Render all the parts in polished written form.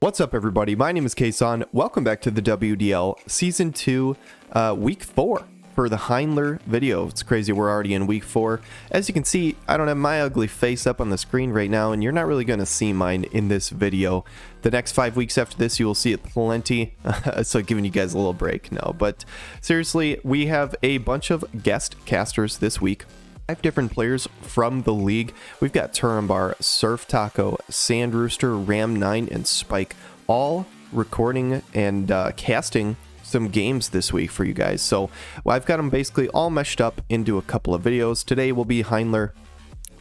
What's up, everybody? My name is Kason. Welcome back to the WDL Season 2, Week 4 for the Heindler video. It's crazy, we're already in Week 4. As you can see, I don't have my ugly face up on the screen right now, and you're not really going to see mine in this video. The next 5 weeks after this, you will see it plenty, so giving you guys a little break. No, but seriously, we have a bunch of guest casters this week. 5 different players from the league. We've got Turambar, Surf Taco, Sand Rooster, Ram9, and Spike, all recording and casting some games this week for you guys. So I've got them basically all meshed up into a couple of videos. Today will be Heindler.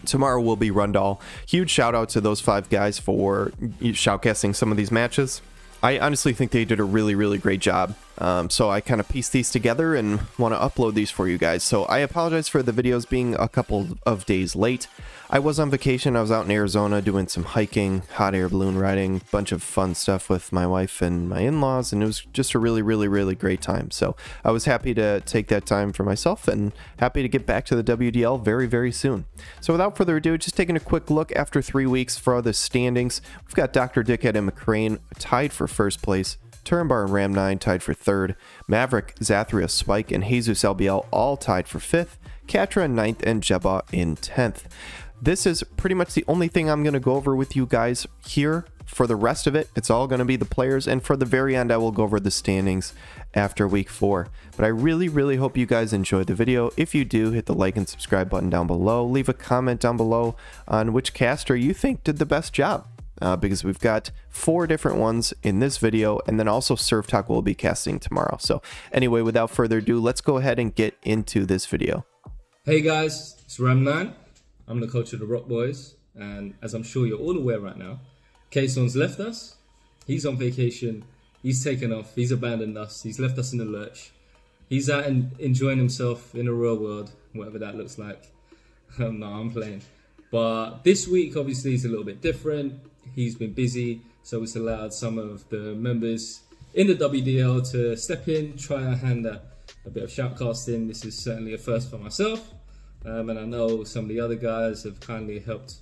Tomorrow will be Rundall. Huge shout out to those 5 guys for shoutcasting some of these matches. I honestly think they did a really great job. So I kind of pieced these together and want to upload these for you guys. So I apologize for the videos being a couple of days late. I was on vacation. I was out in Arizona doing some hiking, hot air balloon riding, bunch of fun stuff with my wife and my in-laws, and it was just a really great time. So I was happy to take that time for myself and happy to get back to the WDL very soon. So without further ado, just taking a quick look after 3 weeks for the standings. We've got Dr. Dickhead and MacRain tied for first place. Turambar and Ram9 tied for 3rd. Maverick, Xathria, Spike, and JesusLBL all tied for 5th. Catrah in 9th and JEBAW in 10th. This is pretty much the only thing I'm going to go over with you guys here. For the rest of it, it's all going to be the players, and for the very end, I will go over the standings after week 4. But I really hope you guys enjoyed the video. If you do, hit the like and subscribe button down below. Leave a comment down below on which caster you think did the best job. Because we've got 4 different ones in this video, and then also Surf Talk will be casting tomorrow. So anyway, without further ado, let's go ahead and get into this video. Hey guys, it's Ram9. I'm the coach of the Rock Boys, and as I'm sure you're all aware right now, Kason's left us. He's on vacation. He's taken off. He's abandoned us. He's left us in the lurch. He's out and enjoying himself in the real world, whatever that looks like. No, I'm playing. But this week, obviously, is a little bit different. He's been busy, so it's allowed some of the members in the WDL to step in, try our hand at a bit of shoutcasting. This is certainly a first for myself, and I know some of the other guys have kindly helped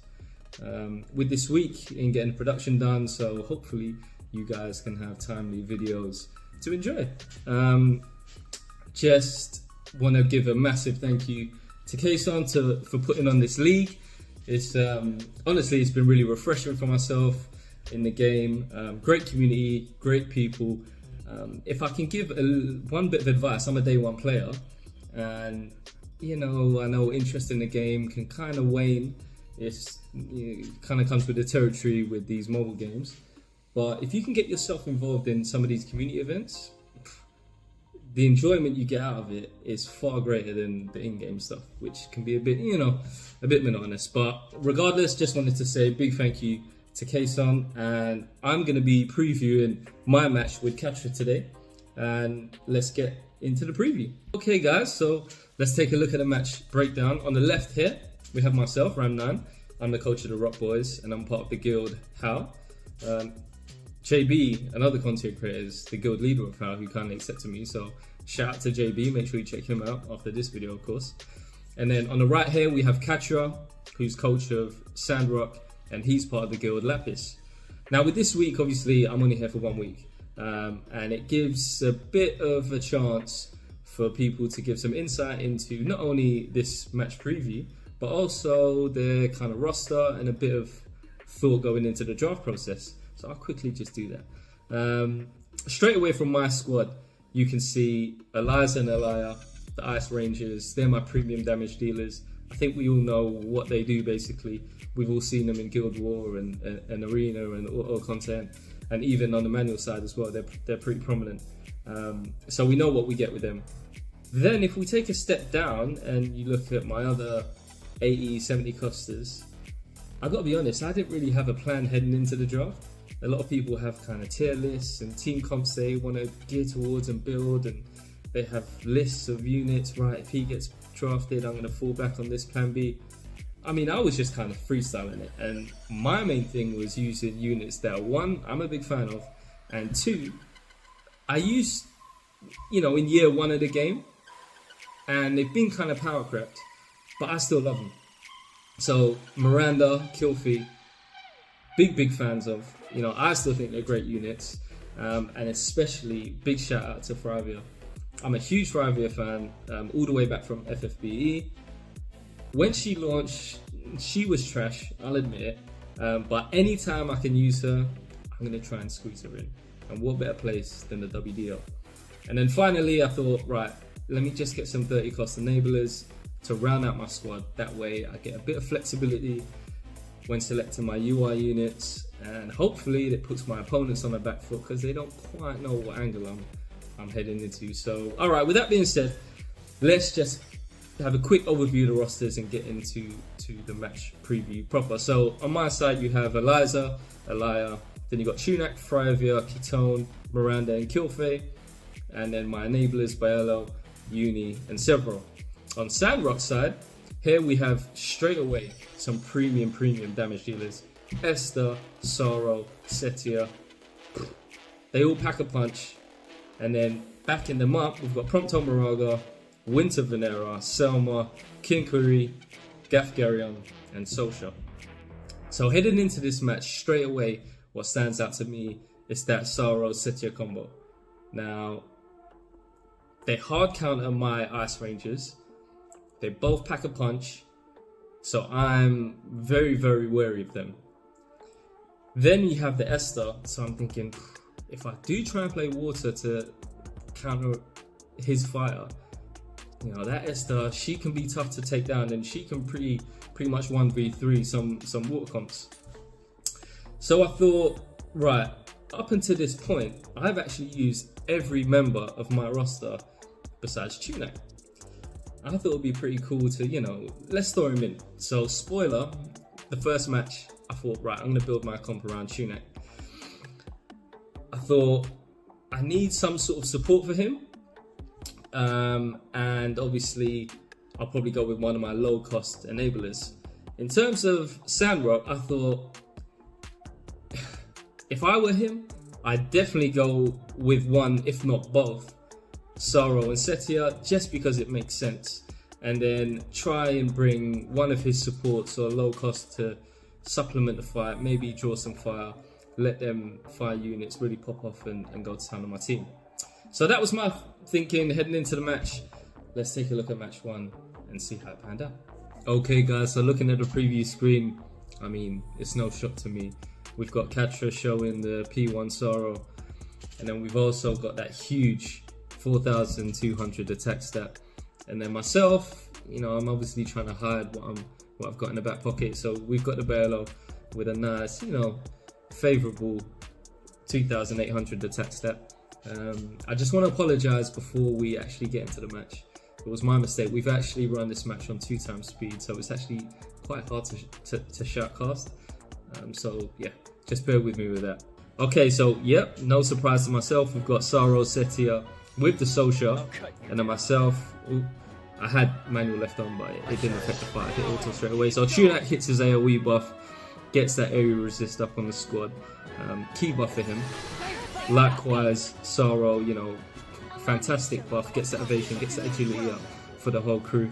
with this week in getting production done, so hopefully you guys can have timely videos to enjoy. Just want to give a massive thank you to Kason for putting on this league. It's honestly, it's been really refreshing for myself in the game. Great community, great people. If I can give one bit of advice, I'm a day 1 player, and you know, I know interest in the game can kind of wane. It kind of comes with the territory with these mobile games. But if you can get yourself involved in some of these community events, the enjoyment you get out of it is far greater than the in-game stuff, which can be a bit, you know, a bit monotonous. But regardless, just wanted to say a big thank you to Kason, and I'm going to be previewing my match with Catrah today, and let's get into the preview. Okay guys, so let's take a look at the match breakdown. On the left here, we have myself, Ram9. I'm the coach of the Rock Boys, and I'm part of the guild How. JB, another content creator, is the guild leader of How, who kindly accepted me, so shout out to JB, make sure you check him out after this video, of course. And then on the right here, we have Catrah, who's coach of Sandrock, and he's part of the guild Lapis. Now with this week, obviously, I'm only here for 1 week, and it gives a bit of a chance for people to give some insight into not only this match preview, but also their kind of roster and a bit of thought going into the draft process. So I'll quickly just do that. Straight away from my squad, you can see Eliza and Elia, the Ice Rangers. They're my premium damage dealers. I think we all know what they do, basically. We've all seen them in Guild War and Arena and auto content, and even on the manual side as well. They're pretty prominent. So we know what we get with them. Then if we take a step down and you look at my other 80, 70 costers, I've got to be honest, I didn't really have a plan heading into the draft. A lot of people have kind of tier lists and team comps they want to gear towards and build, and they have lists of units. Right, if he gets drafted, I'm going to fall back on this plan B. I mean, I was just kind of freestyling it, and my main thing was using units that, 1, I'm a big fan of, and 2, I used, you know, in year 1 of the game, and they've been kind of power crept, but I still love them. So Miranda, Kilfi, big fans of. You know, I still think they're great units, and especially big shout out to Fravia. I'm a huge Fravia fan, all the way back from FFBE. When she launched, she was trash, I'll admit it, but anytime I can use her, I'm going to try and squeeze her in. And what better place than the WDL? And then finally I thought, right, let me just get some 30 cost enablers to round out my squad. That way I get a bit of flexibility when selecting my UI units, and hopefully it puts my opponents on the back foot because they don't quite know what angle I'm heading into. So, all right, with that being said, let's just have a quick overview of the rosters and get into the match preview proper. So on my side, you have Eliza, Elia, then you got Tunak, Fravia, Ketone, Miranda, and Kilfe, and then my enablers, Baello, Uni, and Several. On Sandrock's side, here we have straight away some premium damage dealers. Esther, Sorrow, Setia, they all pack a punch. And then backing them up, we've got Prompto Moraga, Winter Venera, Selma, Kinkuri, Gafgarion, and Sosha. So heading into this match, straight away, what stands out to me is that Sorrow Setia combo. Now, they hard counter my Ice Rangers. They both pack a punch, so I'm very wary of them. Then you have the Esther, so I'm thinking, if I do try and play water to counter his fire, you know, that Esther, she can be tough to take down, and she can pretty much 1v3 some water comps. So I thought, right, up until this point, I've actually used every member of my roster besides Tunak. I thought it would be pretty cool to, you know, let's throw him in. So spoiler, the first match, I thought, right, I'm going to build my comp around Tunak. I thought I need some sort of support for him, and obviously I'll probably go with one of my low cost enablers. In terms of Sandrock, I thought if I were him, I'd definitely go with one, if not both, Sorrow and Setia, just because it makes sense, and then try and bring one of his supports or low cost to supplement the fight, maybe draw some fire, let them fire units really pop off and go to town on my team. So that was my thinking heading into the match. Let's take a look at match one and see how it panned out. Okay guys, so looking at the preview screen, I mean, it's no shock to me. We've got Catrah showing the P1 Sorrow, and then we've also got that huge 4,200 attack stat. And then myself, you know, I'm obviously trying to hide what I've got in the back pocket. So we've got the Baello with a nice, you know, favourable 2,800 attack stat. I just want to apologise before we actually get into the match. It was my mistake. We've actually run this match on 2x speed, so it's actually quite hard to shoutcast. So yeah, just bear with me with that. Okay, so yep, no surprise to myself. We've got Sorrow, Setia with the Sosha, and then myself. I had manual left on, but it didn't affect the fight. I hit auto straight away. So Tunak hits his AoE buff, gets that area resist up on the squad. Key buff for him. Likewise, Sorrow, you know, fantastic buff, gets that evasion, gets that agility up for the whole crew.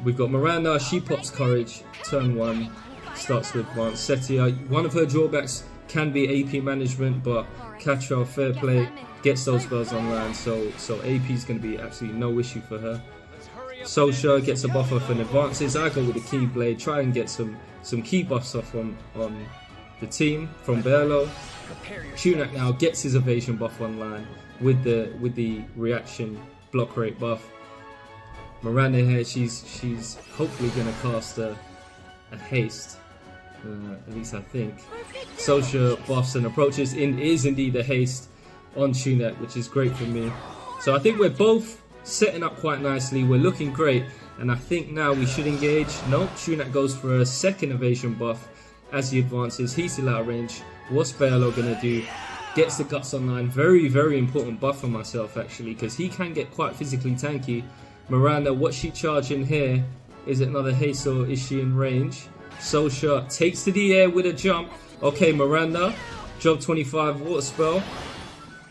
We've got Miranda, she pops courage, turn 1, starts to advance. Setia, one of her drawbacks can be AP management, but Catrah, fair play, gets those spells online, so AP is going to be absolutely no issue for her. Sosha gets a buff off and advances. I go with the key blade, try and get some key buffs off on the team from Baello. Tunak now gets his evasion buff online with the reaction block rate buff. Miranda here, she's hopefully going to cast a haste, at least I think. Sosha buffs and approaches, is indeed a haste on Tunak, which is great for me. So I think we're both setting up quite nicely, we're looking great, and I think now we should engage. Nope, Tunak goes for a second evasion buff as he advances. He's still out of range. What's Baello gonna do? Gets the guts online. Very important buff for myself actually, because he can get quite physically tanky. Miranda, what's she charging here? Is it another haste or is she in range? Sosha takes to the air with a jump. Okay, Miranda, job 25 water spell.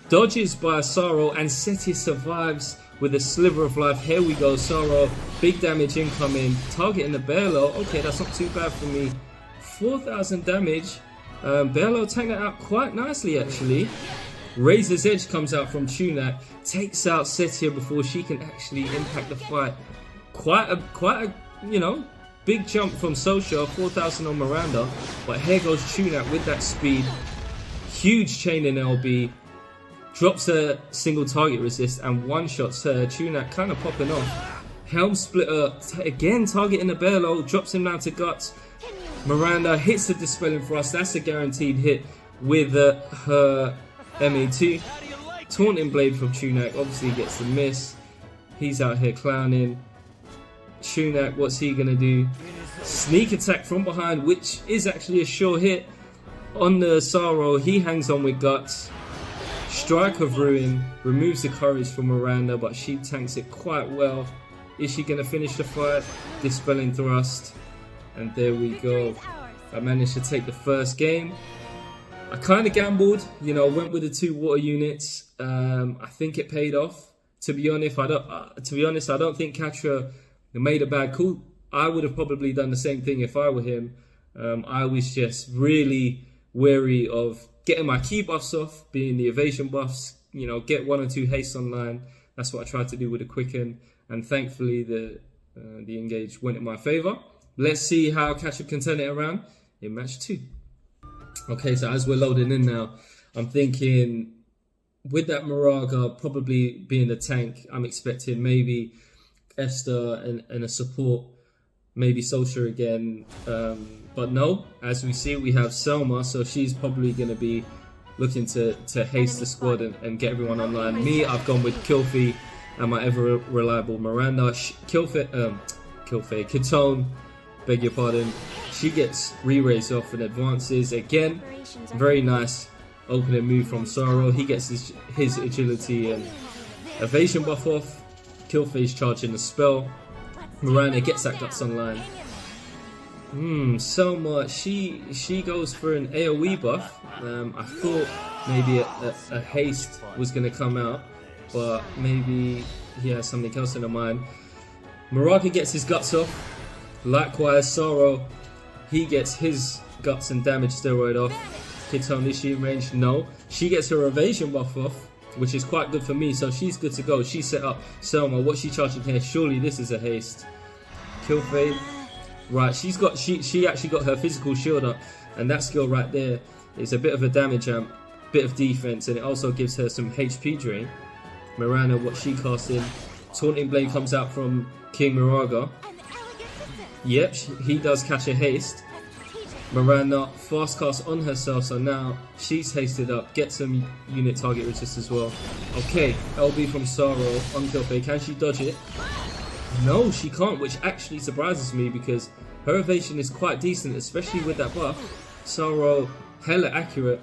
Dodges by Sorrow, and Setia survives with a sliver of life. Here we go, Sorrow, big damage incoming, targeting the Baello. Okay, that's not too bad for me. 4,000 damage, Bello tanked that out quite nicely actually. Razor's Edge comes out from Tunak, takes out Xathria before she can actually impact the fight. Quite a you know, big jump from Social, 4,000 on Miranda, but here goes Tunak with that speed. Huge chain in LB, drops a single target resist and one-shots her. Tunak kind of popping off. Helm Splitter again targeting the Bello, drops him down to Guts. Miranda hits the Dispelling Thrust, that's a guaranteed hit with her MA2. Taunting Blade from Tunak obviously gets the miss. He's out here clowning. Tunak, what's he gonna do? Sneak attack from behind, which is actually a sure hit on the Sorrow. He hangs on with Guts. Strike of Ruin removes the courage from Miranda, but she tanks it quite well. Is she gonna finish the fight? Dispelling Thrust, and there we go. I managed to take the first game. I kind of gambled, you know, went with the 2 water units. I think it paid off. To be honest, I don't think Catrah made a bad call. I would have probably done the same thing if I were him. I was just really wary of getting my key buffs off, being the evasion buffs, you know, get 1 or 2 haste online. That's what I tried to do with the Quicken, and thankfully the engage went in my favor. Let's see how Catrah can turn it around in match 2. Okay, so as we're loading in now, I'm thinking with that Moraga probably being the tank, I'm expecting maybe Esther and a support, maybe Solskjaer again. But no, as we see, we have Selma, so she's probably going to be looking to haste the squad and get everyone online. Me, I've gone with Kilfie and my ever reliable Miranda. Kitone, beg your pardon. She gets re-raised off and advances again. Very nice opening move from Sorrow. He gets his agility and evasion buff off. Killface charging the spell. Miranda gets that Guts online. Selma, she goes for an AoE buff. I thought maybe a haste was going to come out, but maybe he has something else in her mind. Moraga gets his Guts off. Likewise, Sorrow, he gets his Guts and damage steroid off. Kitone, is she in range? No. She gets her evasion buff off, which is quite good for me, so she's good to go. She's set up. Selma, what's she charging here? Surely this is a haste. Killfade. Right, she actually got her physical shield up, and that skill right there is a bit of a damage amp, bit of defense, and it also gives her some HP drain. Miranda, what she casts in. Taunting Blade comes out from King Moraga. Yep, he does catch a haste. Miranda fast cast on herself, so now she's hasted up, gets some unit target resist as well. Okay, LB from Sorrow on Killfade. Can she dodge it? No, she can't, which actually surprises me because her evasion is quite decent, especially with that buff. Sorrow, hella accurate.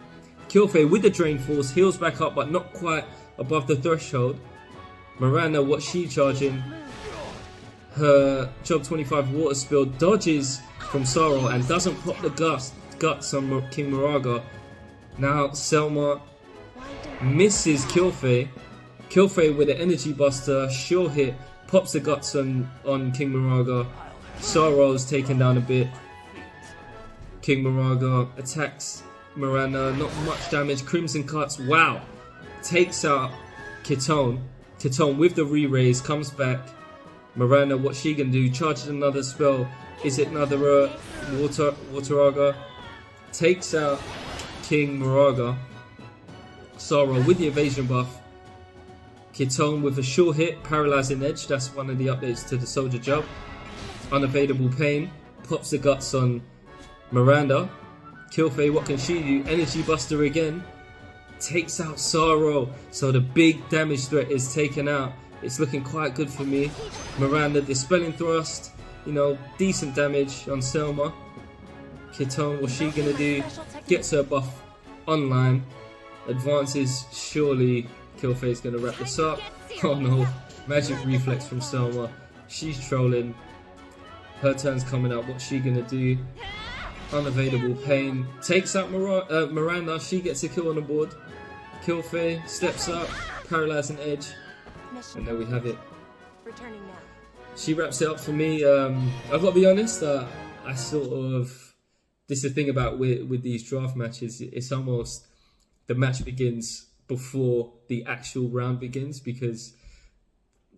Killfade with the Drain Force, heals back up, but not quite above the threshold. Miranda, what's she charging? Her Job 25 water spill dodges from Sorrow and doesn't pop the guts on King Moraga. Now Selma misses Killfade. Killfade with an energy buster, sure hit, pops the guts on King Moraga. Sorrow's taken down a bit. King Moraga attacks Miranda, not much damage. Crimson Cuts, wow, takes out Kitone. Kitone with the re-raise comes back. Miranda, what's she gonna do? Charges another spell. Is it another Wateraga? Takes out King Moraga. Sorrow with the evasion buff. Kitone with a sure hit, paralyzing edge. That's one of the updates to the soldier job. Unavailable pain. Pops the guts on Miranda. Killfade, what can she do? Energy buster again. Takes out Sorrow. So the big damage threat is taken out. It's looking quite good for me. Miranda, Dispelling Thrust. You know, decent damage on Selma. Kitone, what's she gonna do? Gets her buff online. Advances, surely Killfade's gonna wrap this up. Oh no, magic reflex from Selma. She's trolling. Her turn's coming up, what's she gonna do? Unavailable pain. Takes out Miranda, she gets a kill on the board. Killfade steps up, paralyzing edge. And there we have it. Returning now. She wraps it up for me. I've got to be honest, I sort of this is the thing about with these draft matches. It's almost the match begins before the actual round begins, because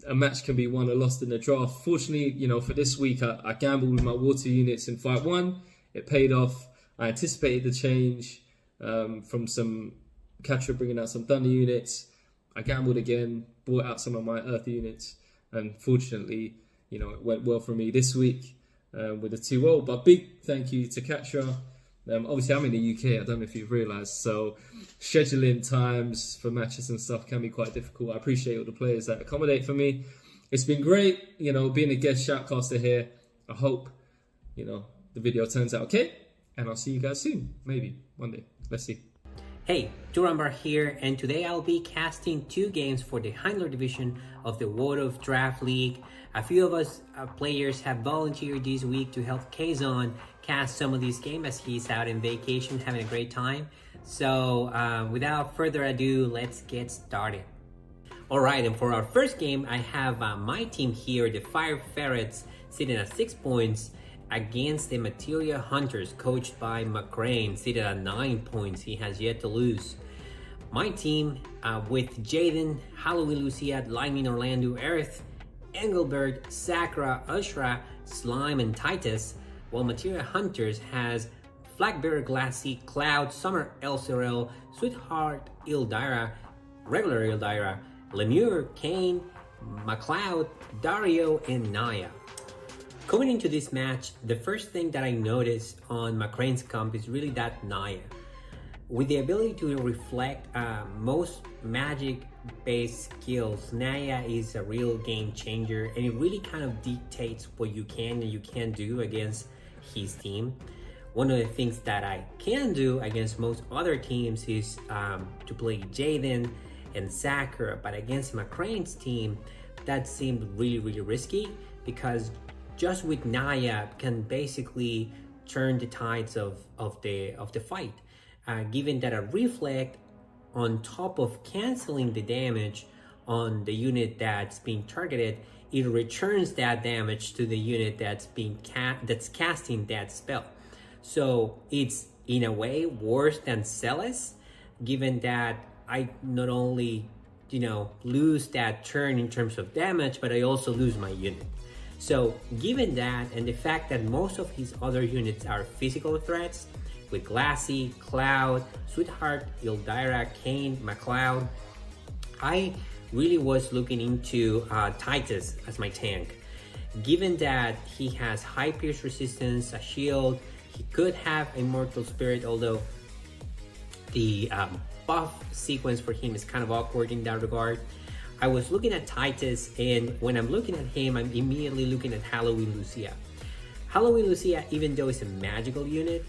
a match can be won or lost in the draft. Fortunately, you know, for this week, I gambled with my water units in fight 1. It paid off. I anticipated the change from some Catrah bringing out some thunder units. I gambled again, brought out some of my earth units, and fortunately, you know, it went well for me this week with a 2-0. But big thank you to Catrah. Obviously, I'm in the UK. I don't know if you've realised, so scheduling times for matches and stuff can be quite difficult. I appreciate all the players that accommodate for me. It's been great, you know, being a guest shoutcaster here. I hope, you know, the video turns out okay, and I'll see you guys soon. Maybe one day. Let's see. Hey, Turambar here, and today I'll be casting 2 games for the Heindler division of the WoTV Draft League. A few of us players have volunteered this week to help Kazon cast some of these games as he's out in vacation having a great time. So without further ado, let's get started. Alright, and for our first game, I have my team here, the Ferrets, sitting at 6 points, against the Materia Hunters, coached by MacRain, seated at 9 points. He has yet to lose. My team with Jaden, Halloween Lucia, Lightning Orlando, Earth, Engelbert, Sakura, Ushra, Slime, and Titus, while Materia Hunters has Flagbearer Glassy, Cloud, Summer LCRL, Sweetheart Ildira, Regular Ildira, LEMURE, Kane, MacLeod, Dario, and Naya. Coming into this match, the first thing that I noticed on MacRain's comp is really that Naya. With the ability to reflect most magic-based skills, Naya is a real game changer, and it really kind of dictates what you can and you can't do against his team. One of the things that I can do against most other teams is to play Jaden and Sakura, but against MacRain's team, that seemed really risky, because just with Naya can basically turn the tides of the fight. Given that a reflect on top of canceling the damage on the unit that's being targeted, it returns that damage to the unit that's casting that spell. So it's in a way worse than Celes, given that I not only, you know, lose that turn in terms of damage, but I also lose my unit. So given that, and the fact that most of his other units are physical threats, with Glassy, Cloud, Sweetheart, Ildira, Kane, MacLeod, I really was looking into Titus as my tank. Given that he has high pierce resistance, a shield, he could have Immortal Spirit, although the buff sequence for him is kind of awkward in that regard. I was looking at Titus, and when I'm looking at him, I'm immediately looking at Halloween Lucia. Halloween Lucia, even though it's a magical unit,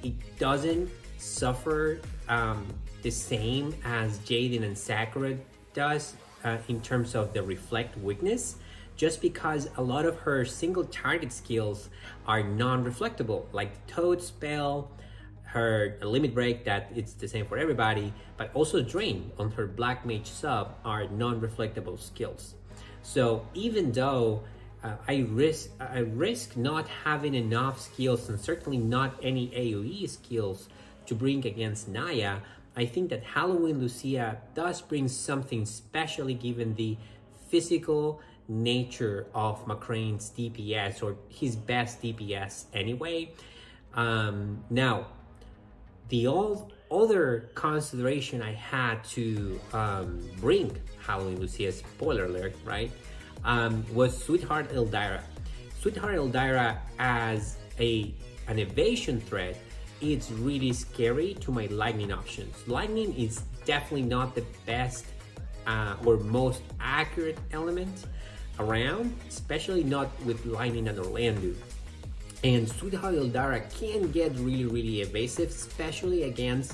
it doesn't suffer the same as Jaden and Sakura does in terms of the reflect weakness, just because a lot of her single target skills are non-reflectable, like the Toad spell, her limit break, that it's the same for everybody, but also Drain on her Black Mage sub are non-reflectable skills. So even though I risk not having enough skills, and certainly not any AoE skills to bring against Naya, I think that Halloween Lucia does bring something, especially given the physical nature of MacRain's DPS, or his best DPS anyway. Now, the other consideration I had to bring Halloween Lucia, spoiler alert, right, was Sweetheart Ildira. Sweetheart Ildira as an evasion threat, it's really scary to my lightning options. Lightning is definitely not the best or most accurate element around, especially not with lightning and Orlando. And Sweetheart Ildira can get really evasive, especially against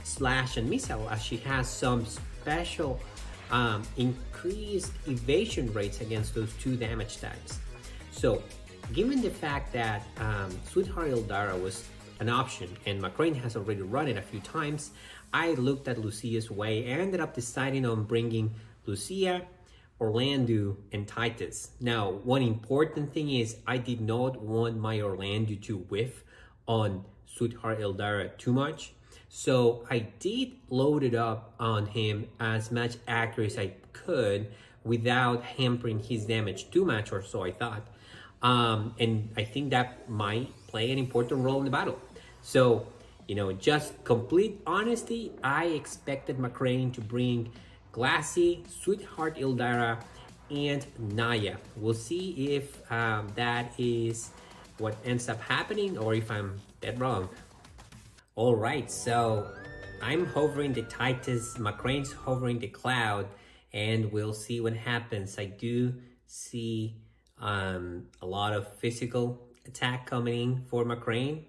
slash and missile, as she has some special increased evasion rates against those 2 damage types. So given the fact that Sweetheart Ildira was an option, and MacRain has already run it a few times, I looked at Lucia's way and ended up deciding on bringing Lucia, Orlando, and Titus. Now, one important thing is I did not want my Orlando to whiff on Sweetheart Eldara too much. So I did load it up on him as much accuracy as I could without hampering his damage too much, or so I thought. And I think that might play an important role in the battle. So, you know, just complete honesty, I expected MacRain to bring Glassy, Sweetheart Eldara, and Naya. We'll see if that is what ends up happening or if I'm dead wrong. All right, so I'm hovering the Titus, MacRain's hovering the Cloud, and we'll see what happens. I do see a lot of physical attack coming in for MacRain,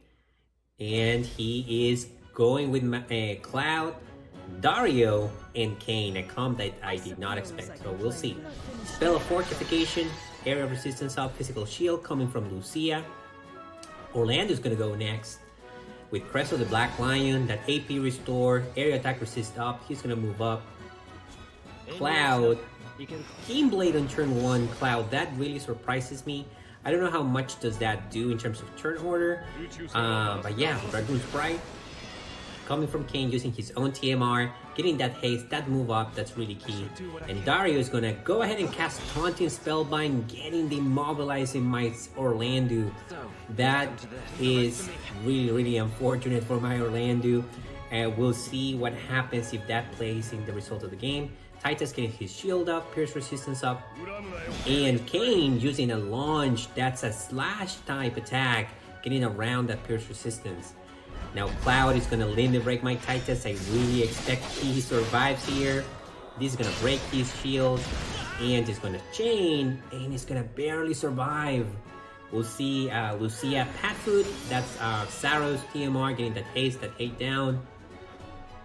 and he is going with Cloud, Dario, and Kane, a comp that I did not expect, so we'll see. Spell of Fortification, Area of Resistance up, Physical Shield coming from Lucia. Orlando's gonna go next with Crest of the Black Lion, that AP restore, Area Attack Resist up, he's gonna move up. Cloud, Team Blade on turn 1, Cloud, that really surprises me. I don't know how much does that do in terms of turn order, but yeah, Dragoon's Pride coming from Kane using his own TMR, getting that haste, that move up, that's really key. And Dario is gonna go ahead and cast Taunting Spellbind, getting the Immobilizing my Orlando. That is really unfortunate for my Orlando. And we'll see what happens if that plays in the result of the game. Titus getting his shield up, Pierce resistance up, and Kane using a launch, that's a slash type attack, getting around that Pierce resistance. Now Cloud is gonna limit break my Titus. I really expect he survives here. This is gonna break his shield, and he's gonna chain, and he's gonna barely survive. We'll see Lucia Pat Food, that's Saros TMR getting that haste, that hate down.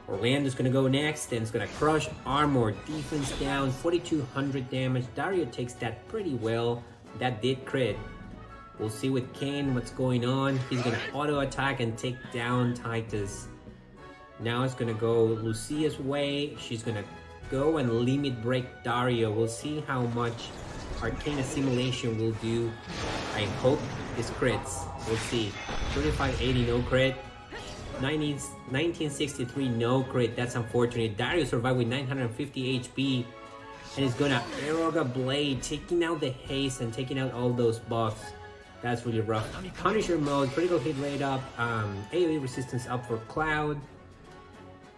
Orlando's gonna go next, and it's gonna crush armor, defense down, 4200 damage. Dario takes that pretty well. That did crit. We'll see with Kane what's going on. He's gonna auto attack and take down Titus. Now it's gonna go Lucia's way. She's gonna go and limit break Dario. We'll see how much Arcane Assimilation will do. I hope it's crits. We'll see. 3580 no crit. 1963 no crit. That's unfortunate. Dario survived with 950 HP. And he's gonna Aeroga Blade, taking out the haste and taking out all those buffs. That's really rough. Punisher mode, critical hit rate up, AoE resistance up for Cloud.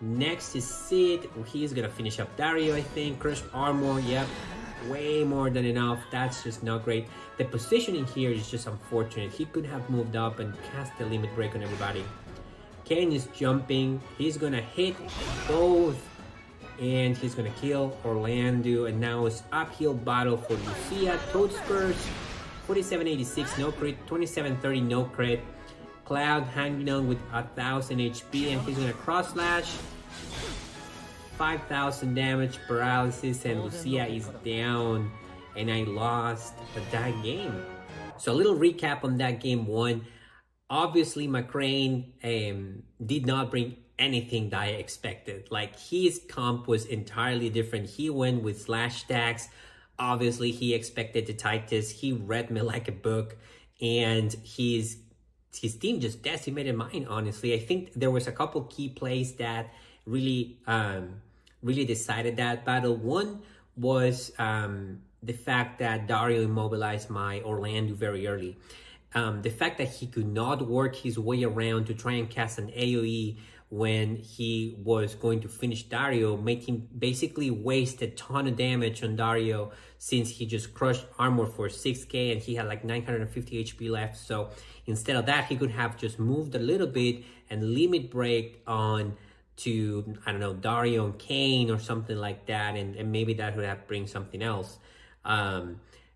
Next is Sid. He's gonna finish up Dario, I think. Crush armor, yep. Way more than enough. That's just not great. The positioning here is just unfortunate. He could have moved up and cast the limit break on everybody. Kane is jumping. He's gonna hit both. And he's gonna kill Orlando. And now it's uphill battle for Lucia. Toad Spurs. 4786 no crit, 2730 no crit. Cloud hanging on with 1000 HP, and he's gonna cross slash. 5000 damage, paralysis, and Lucia is down, and I lost that game. So a little recap on that game 1. Obviously, MacRain did not bring anything that I expected. Like, his comp was entirely different. He went with slash stacks. Obviously, he expected the Titus. He read me like a book, and his team just decimated mine, honestly. I think there was a couple key plays that really decided that battle. One was the fact that Dario immobilized my Orlando very early. The fact that he could not work his way around to try and cast an AoE when he was going to finish Dario made him basically waste a ton of damage on Dario, since he just crushed armor for 6k and he had like 950 HP left. So instead of that, he could have just moved a little bit and limit break on to, I don't know, Dario and Kane or something like that, and maybe that would have bring something else.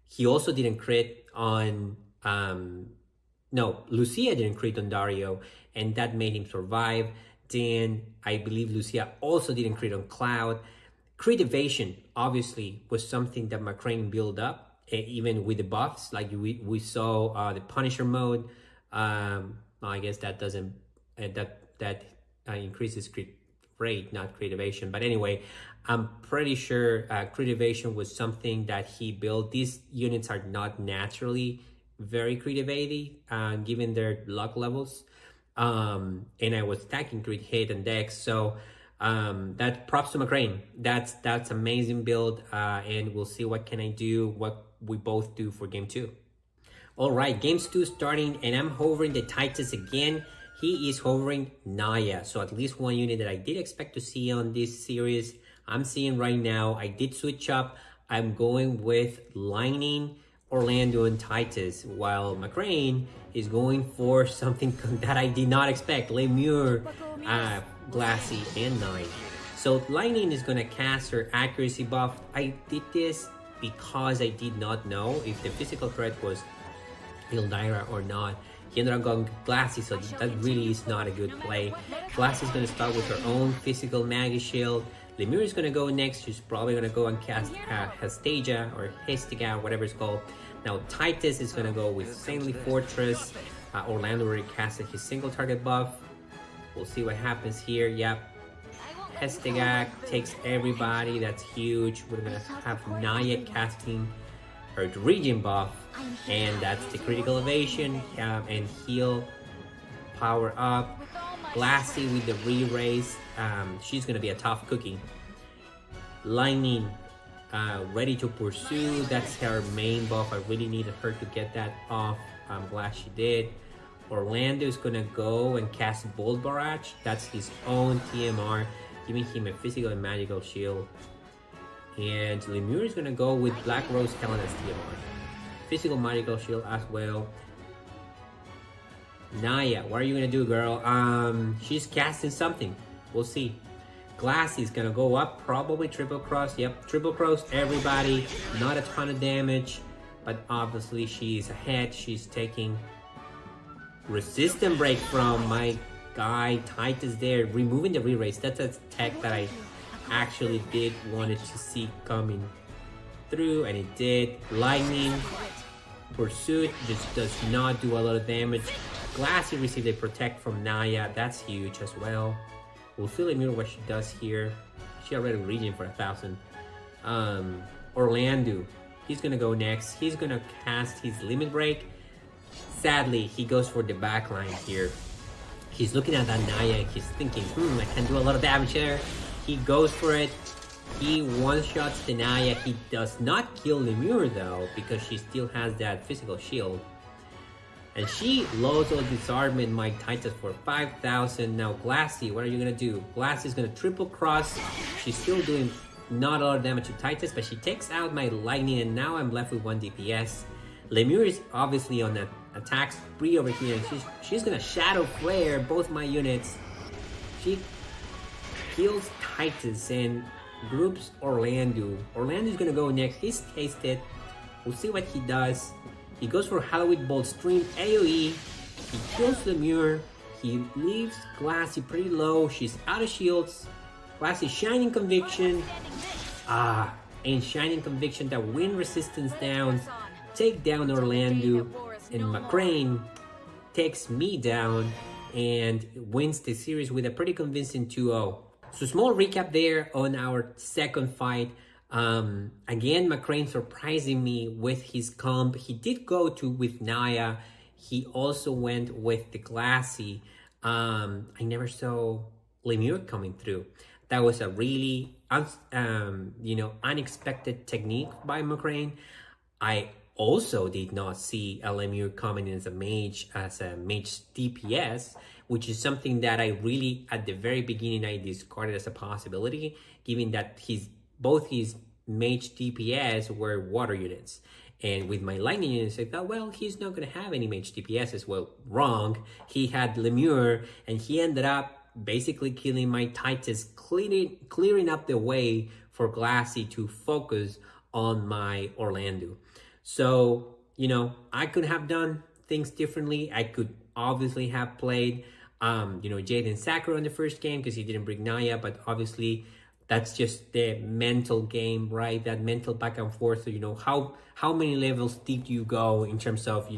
He also didn't crit on no, Lucia didn't crit on Dario, and that made him survive. Then I believe Lucia also didn't crit on Cloud. Crit evasion obviously was something that MacRain built up, even with the buffs. Like we saw the Punisher mode. I guess that doesn't that increases crit rate, not crit evasion. But anyway, I'm pretty sure crit evasion was something that he built. These units are not naturally very crit evady, given their luck levels. and I was stacking crit hit and dex. So that props to MacRain. That's amazing build, and we'll see what can I do, what we both do for game 2. All right, games 2 starting, and I'm hovering the Titus again. He is hovering Naya, so at least one unit that I did expect to see on this series, I'm seeing right now. I did switch up. I'm going with Lightning, Orlando, and Titus, while MacRain is going for something that I did not expect, LEMURE, Glassy, and Nine. So Lightning is going to cast her accuracy buff. I did this because I did not know if the physical threat was Heindler or not. He ended up going Glassy, so that really is not a good play. Glassy is going to start with her own physical Magus Shield. LEMURE is going to go next. She's probably going to go and cast Hestagia or Hestiga, whatever it's called. Now Titus is going to go with Saintly Fortress. Orlando already casted his single target buff. We'll see what happens here. Yep. Hestiga takes everybody. That's huge. We're going to have Naya casting her region buff, and that's the critical evasion and heal power up. Glassy with the re-raise. She's gonna be a tough cookie. Lightning ready to pursue. That's her main buff. I really needed her to get that off. I'm glad she did. Orlando is gonna go and cast Bolt Barrage. That's his own TMR, giving him a physical and magical shield. And LEMURE is gonna go with Black Rose Talon as TMR. Physical magical shield as well. Naya, what are you gonna do, girl? She's casting something. We'll see. Glassy's gonna go up, probably triple cross. Yep, triple cross everybody. Not a ton of damage, but obviously she's ahead. She's taking resistant break from my guy Titus there, removing the re-raise. That's a tech that I actually did wanted to see coming through, and it did. Lightning Pursuit just does not do a lot of damage. Glassy received a protect from Naya. That's huge as well. We'll see LEMURE what she does here. She already regen for 1,000. Orlando, he's gonna go next. He's gonna cast his Limit Break. Sadly, he goes for the backline here. He's looking at that Naya. He's thinking, I can do a lot of damage there. He goes for it. He one-shots the Naya. He does not kill LEMURE though, because she still has that physical shield. And she loads all disarmament my Titus for 5,000. Now Glassy, what are you gonna do? Glassy is gonna triple cross. She's still doing not a lot of damage to Titus, but she takes out my Lightning, and now I'm left with 1 DPS. LEMURE is obviously on that attack spree over here, and she's gonna Shadow Flare both my units. She kills Titus and groups Orlando. Orlando's gonna go next. He's tasted. We'll see what he does. He goes for Halloween Bolt Stream AoE. He kills LEMURE. He leaves Glassy pretty low. She's out of shields. Glassy Shining Conviction. And Shining Conviction that win resistance down. Take down Orlando. And MacRain takes me down and wins the series with a pretty convincing 2-0. So small recap there on our second fight. Again, MacRain surprising me with his comp. He did go with Naya. He also went with the Glassy. I never saw LEMURE coming through. That was a really unexpected technique by MacRain. I also did not see a LEMURE coming in as a mage DPS, which is something that I really, at the very beginning, I discarded as a possibility, given that both his mage DPS were water units. And with my lightning units, I thought, well, he's not going to have any mage DPSs. Well, wrong. He had LEMURE, and he ended up basically killing my Titus, clearing up the way for Glassy to focus on my Orlando. So, I could have done things differently. I could obviously have played, Jade and Sakura in the first game because he didn't bring Naya, but obviously that's just the mental game, right? That mental back and forth. So, how many levels deep do you go in terms of,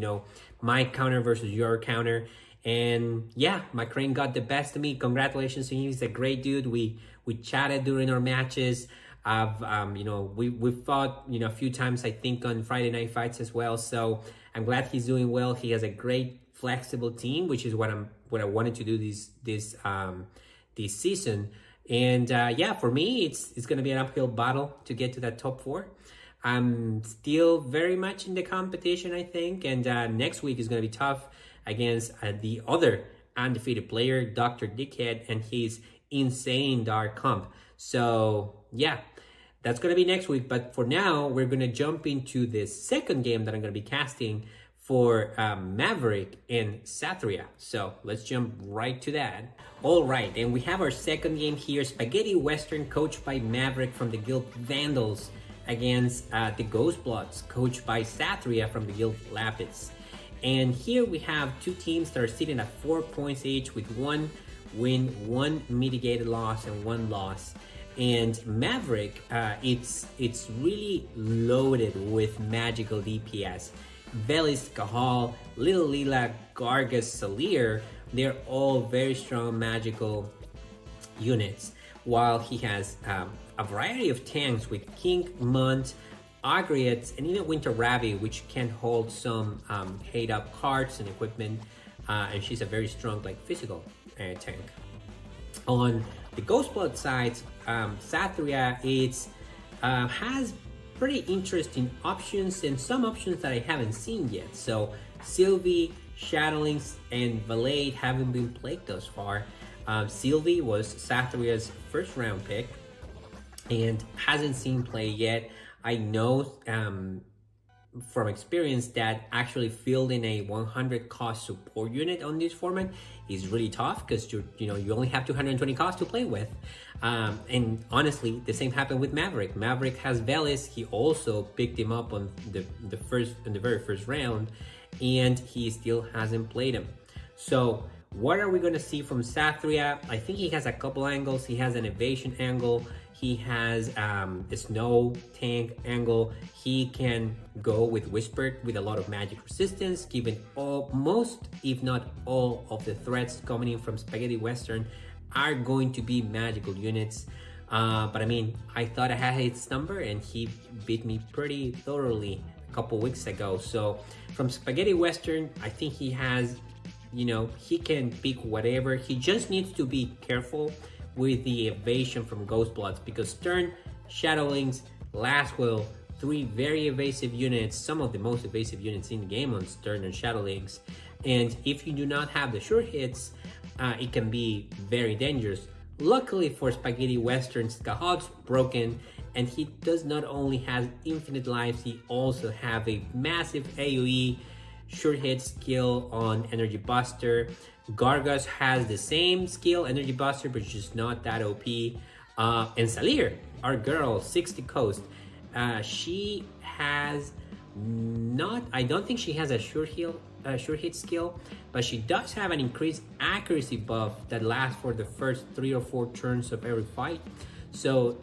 my counter versus your counter? And yeah, MacRain got the best of me. Congratulations to him. He's a great dude. We chatted during our matches. We've fought, a few times, I think, on Friday Night Fights as well. So I'm glad he's doing well. He has a great flexible team, which is what I wanted to do this season. And yeah, for me, it's gonna be an uphill battle to get to that top 4. I'm still very much in the competition, I think, and next week is gonna be tough against the other undefeated player, Dr. Dickhead, and his insane dark comp. So yeah, that's gonna be next week. But for now, we're gonna jump into the second game that I'm gonna be casting for Maverick and Xathria. So let's jump right to that. All right, and we have our second game here, Spaghetti Western, coached by Maverick from the guild Vandals against the Ghostbloods, coached by Xathria from the guild Lapis. And here we have two teams that are sitting at 4 points each with 1 win, 1 mitigated loss, and 1 loss. And Maverick, it's really loaded with magical DPS. Velis, Kahal, Little Lila, Gargas, Salir, they're all very strong magical units. While he has a variety of tanks with King, Munt, Agriets, and even Winter Ravi, which can hold some hate up cards and equipment. And she's a very strong, like, physical tank. On the Ghostblood side, Xathria has pretty interesting options and some options that I haven't seen yet. So Sylvie, Shadowlings, and Valet haven't been played thus far. Sylvie was Xathria's first round pick and hasn't seen play yet. I know from experience that actually fielding a 100 cost support unit on this format is really tough because you only have 220 cost to play with. And honestly, the same happened with Maverick. Maverick has Velis. He also picked him up on the very first round, and he still hasn't played him. So what are we going to see from Xathria? I think he has a couple angles. He has an evasion angle. He has a snow tank angle. He can go with Whispered with a lot of magic resistance, given most, if not all, of the threats coming in from Spaghetti Western are going to be magical units. But I mean, I thought I had his number and he beat me pretty thoroughly a couple weeks ago. So from Spaghetti Western, I think he has, he can pick whatever. He just needs to be careful with the evasion from Ghostbloods, because Stern, Shadowlings, Last Will, 3 very evasive units, some of the most evasive units in the game on Stern and Shadowlings. And if you do not have the sure hits, it can be very dangerous. Luckily for Spaghetti Westerns, Kahog's broken, and he does not only have infinite lives, he also have a massive AoE sure hit skill on Energy Buster. Gargas has the same skill, Energy Buster, but just not that OP. And Salir, our girl, 60 Coast, she has not, I don't think she has a sure hit skill, but she does have an increased accuracy buff that lasts for the first 3 or 4 turns of every fight. So,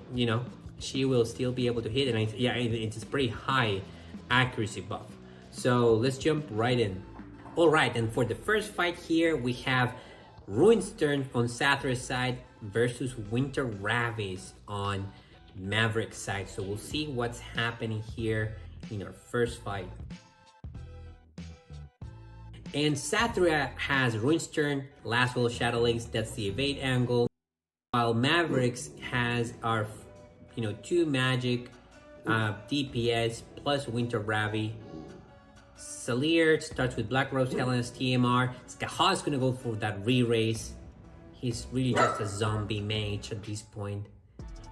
she will still be able to hit, and it's a pretty high accuracy buff. So let's jump right in. All right, and for the first fight here, we have Ruinstern on Xathria's side versus Winter Ravis on Maverick's side. So we'll see what's happening here in our first fight. And Xathria has Ruinstern, Last Will, Shadowlings, that's the evade angle. While Mavericks has our, 2 magic DPS plus Winter Ravi. Salir starts with Black Rose Helen's TMR. Skaha is gonna go for that re-raise. He's really just a zombie mage at this point.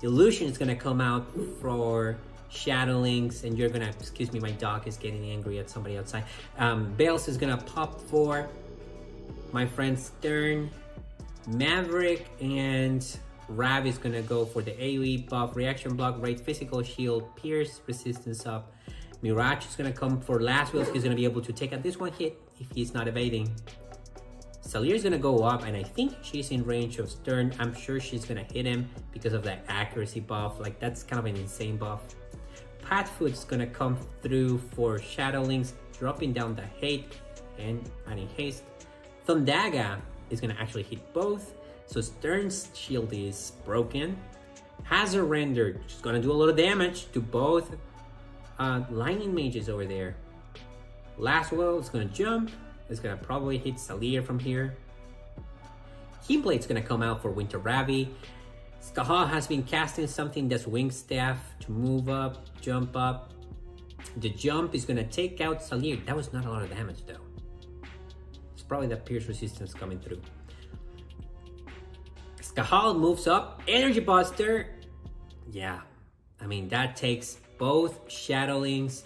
Illusion is gonna come out for Shadowlings, and you're gonna, excuse me, my dog is getting angry at somebody outside. Bales is gonna pop for my friend Stern. Maverick and Rav is gonna go for the AoE buff, reaction block, rate, physical shield, pierce, resistance up. Mirage is gonna come for Last Will. He's gonna be able to take out this one hit if he's not evading. Salir is gonna go up, and I think she's in range of Stern. I'm sure she's gonna hit him because of that accuracy buff. Like, that's kind of an insane buff. Patfoot is gonna come through for Shadowlings, dropping down the hate and adding haste. Thundaga is gonna actually hit both, so Stern's shield is broken. Hazard Render, which is gonna do a lot of damage to both Lightning Mages over there. Laswell is gonna jump. It's gonna probably hit Salir from here. Keyblade's gonna come out for Winter Ravi. Skahal has been casting something that's Wing Staff to move up, jump up. The jump is gonna take out Salir. That was not a lot of damage though. It's probably that pierce resistance coming through. Skahal moves up. Energy Buster. Yeah, I mean that takes both Shadowlings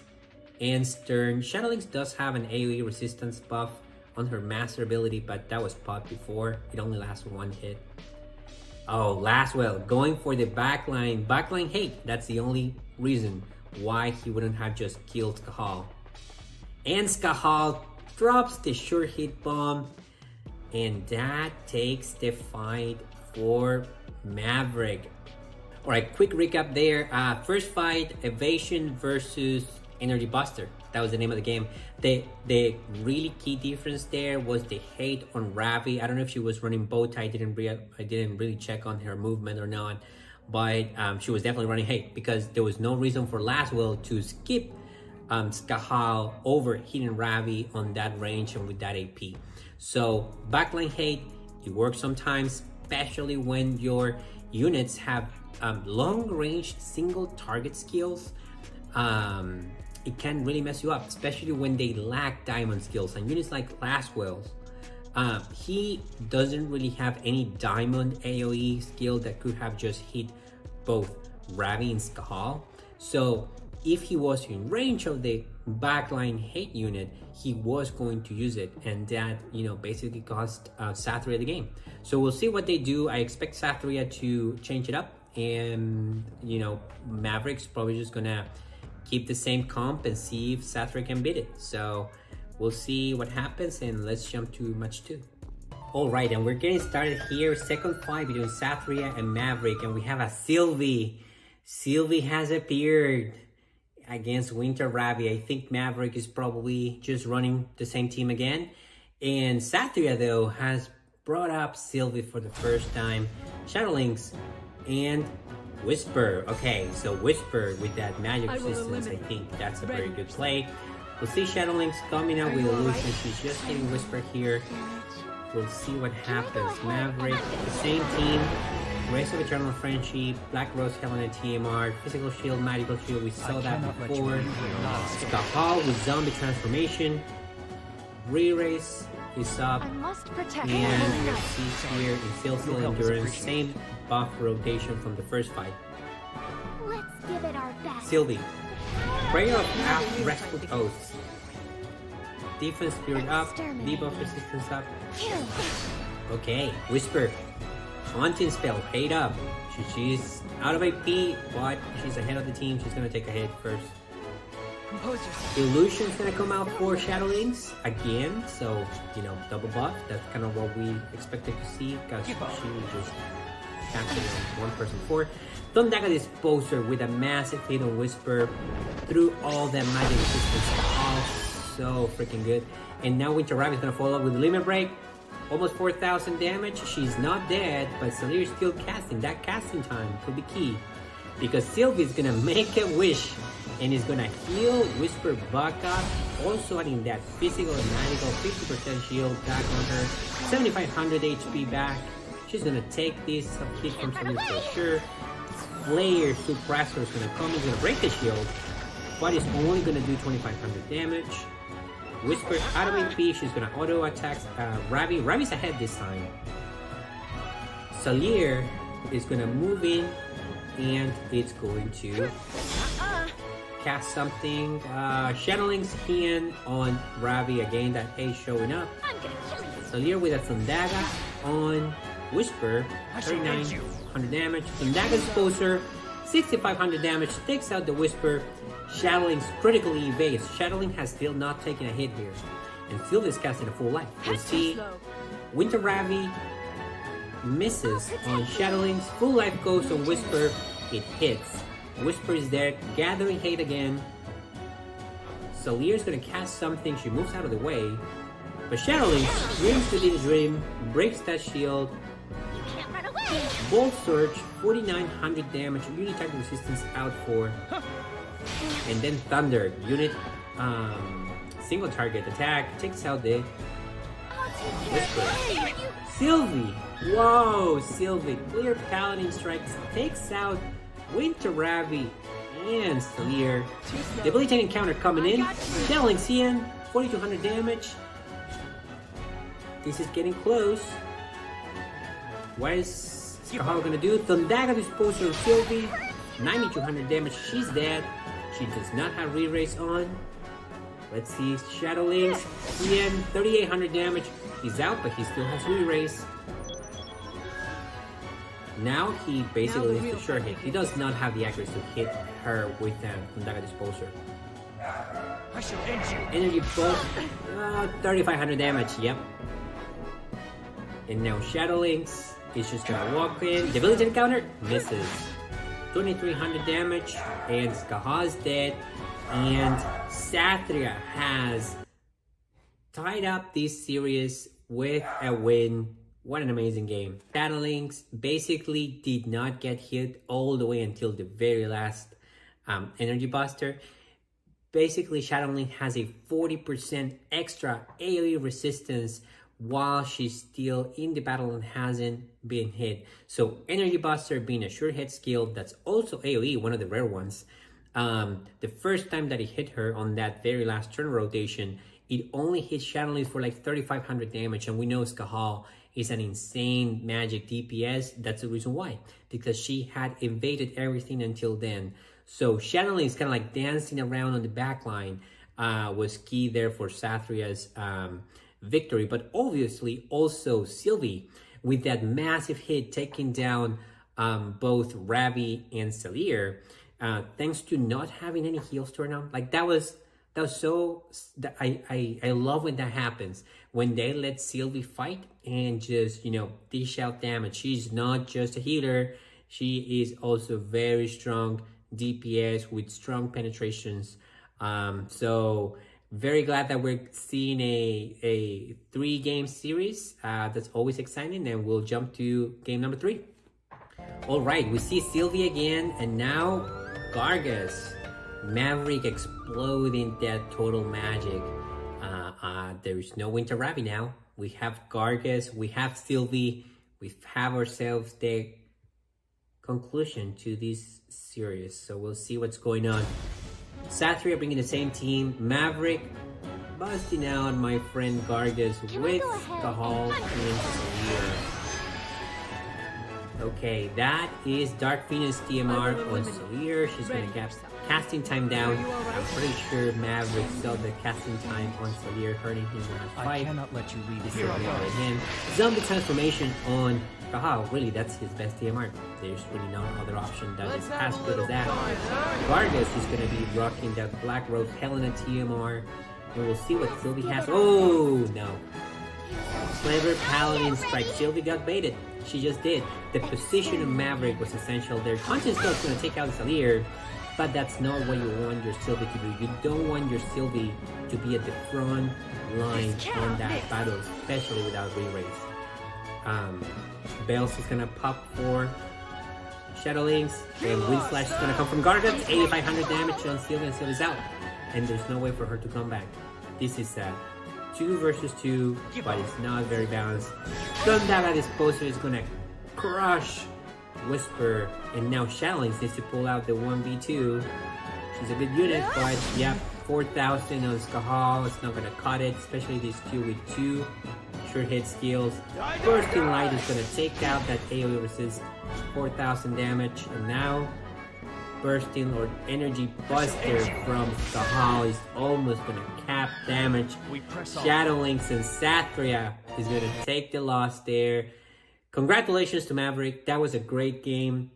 and Stern. Shadowlings does have an AoE resistance buff on her master ability, but that was popped before. It only lasts one hit. Oh, Laswell going for the backline. Backline hate. That's the only reason why he wouldn't have just killed Skahal. And Skahal drops the sure hit bomb. And that takes the fight for Maverick. Alright, quick recap there. First fight, Evasion versus Energy Buster. That was the name of the game. The really key difference there was the hate on Ravi. I don't know if she was running both. I didn't really check on her movement or not, but she was definitely running hate because there was no reason for Laswell to skip Skahal over hitting Ravi on that range and with that AP. So backline hate, it works sometimes, especially when your units have long-range single target skills. It can really mess you up, especially when they lack diamond skills. And units like Laswell's, he doesn't really have any diamond AoE skill that could have just hit both Ravi and Skahal. So if he was in range of the backline hate unit, he was going to use it, and that, you know, basically cost Xathria the game. So we'll see what they do. I expect Xathria to change it up, and you know, Maverick's probably just gonna keep the same comp and see if Xathria can beat it. So we'll see what happens, and let's jump to match 2. All right, and we're getting started here. Second fight between Xathria and Maverick, and we have a Sylvie. Sylvie has appeared against Winter Ravi. I think Maverick is probably just running the same team again. And Xathria, though, has brought up Sylvie for the first time. Shadowlings and Whisper. Okay, so Whisper with that magic resistance, I think that's a very good play. We'll see Shadowlings coming out with Illusion. She's just hitting Whisper here. We'll see what happens. Maverick, the same team. Race of Eternal Friendship, Black Rose, Helena TMR, Physical Shield, Magical Shield, we saw that before. Skahal with Zombie Transformation. Re-Race is up. And let's see here, Infiltrate Endurance, same buff rotation from the first fight. Let's give it our best. Sylvie. Prayer of Half Restful Oaths. Defense Spirit up, debuff resistance up. Okay, Whisper. Haunting spell, hate up. She's out of AP, but she's ahead of the team. She's gonna take a hit first. Illusion's gonna come out for Shadowlings again, so you know, double buff. That's kind of what we expected to see because she just casted on one person before. Thundaga Disposer with a massive hit on Whisper through all that magic resistance. Oh, so freaking good. And now Winter Rabbit's gonna follow up with Limit Break. Almost 4,000 damage. She's not dead, but Salir's still casting. That casting time could be key because Sylvie's gonna make a wish and is gonna heal Whisper back up, also adding that physical and magical 50% shield back on her, 7,500 HP back. She's gonna take this hit from Salir for sure. Flare Suppressor is gonna come, he's gonna break the shield, but it's only gonna do 2,500 damage. Whisper out of AP, she's gonna auto attack Ravi. Ravi's ahead this time. Salir is gonna move in and it's going to cast something. Shadowling's hand on Ravi again, that haze showing up. Salir with a Thundaga on Whisper, 3,900 damage. Thundaga Disposer, 6,500 damage, takes out the Whisper. Shadowling's critically evades. Shadowling has still not taken a hit here. And Sylvia's casting a full life. We'll see. Winter Ravi misses on Shadowling's. Full life goes on Whisper. It hits. Whisper is there, gathering hate again. Salir's gonna cast something. She moves out of the way. But Shadowling screams within the dream, breaks that shield. Bolt Surge, 4,900 damage. Unit type resistance out for. And then Thunder, unit single target attack takes out the I'll take care of you. Sylvie. Whoa, Sylvie. Clear Paladin strikes takes out Winter Ravi and Sleer. Debilitating counter coming in. Shelling CN, 4200 damage. This is getting close. What is Skahal gonna do? Thundaga Disposer of Sylvie, 9200 damage. She's dead. She does not have re-raise on. Let's see, Shadowlings, CN, 3800 damage. He's out, but he still has re-raise. Now he basically is the sure hit. He does not have the accuracy to hit her with the Thundaga Disposer. I shall end you. Energy bolt, 3500 damage, yep. And now Shadowlings is just gonna walk in. Debilitated counter, misses. 2300 damage, and Skaha is dead. And Xathria has tied up this series with a win. What an amazing game. Shadowlings basically did not get hit all the way until the very last energy buster. Basically, Shadowling has a 40% extra AoE resistance while she's still in the battle and hasn't been hit. So energy buster being a sure hit skill that's also AoE, one of the rare ones. The first time that it hit her on that very last turn rotation, it only hit Shadowlings for like 3500 damage, and we know Skahal is an insane magic DPS. That's the reason why, because she had evaded everything until then. So Shadowlings kind of like dancing around on the back line was key there for Xathria's victory, but obviously also Sylvie with that massive hit taking down both Ravi and Sleer, thanks to not having any heals turned on. Like that was so. I love when that happens, when they let Sylvie fight and just, you know, dish out damage. She's not just a healer, she is also very strong DPS with strong penetrations. So very glad that we're seeing a 3-game series. That's always exciting, and we'll jump to game number 3. All right, we see Sylvie again, and now Gargus. Maverick exploding that total magic. There is no Winter Ravi now. We have Gargus, we have Sylvie, we have ourselves the conclusion to this series. So we'll see what's going on. Xathria bringing the same team. Maverick busting out my friend Gargus with Skahal and Sleer. Okay, that is Dark Venus DMR on Sleer. She's gonna get casting time down. I'm pretty sure Maverick saw the casting time on Sleer, hurting him last fight. I cannot let you leave here again. Zombie transformation on Skahal. Really, that's his best DMR. There's really no other option that is as good as that. Vargas is gonna be rocking that Black Rose Helena TMR. And we'll see what Sylvie has. Oh no. Clever Paladin strike. Sylvie got baited. She just did. The position of Maverick was essential there. Conscious Dog's gonna take out Sleer, but that's not what you want your Sylvie to do. You don't want your Sylvie to be at the front line on that battle, especially without re-raise. Bells is gonna pop for Shadowlings, and Wind Slash is gonna come from Gargant. 8500 damage on Sylvie, and Sylvie's out. And there's no way for her to come back. This is 2 versus 2, but it's not very balanced. Thundaga Disposer is gonna crush Whisper, and now Shadowlings needs to pull out the 1v2. She's a good unit, but yeah, 4000 on Skahal, it's not gonna cut it, especially these two with 2 sure hit skills. Bursting Light is gonna take out that AoE resist, 4000 damage, and now Bursting or Energy Buster from Skahal is almost gonna cap damage. Shadowlings and Xathria is gonna take the loss there. Congratulations to Maverick. That was a great game.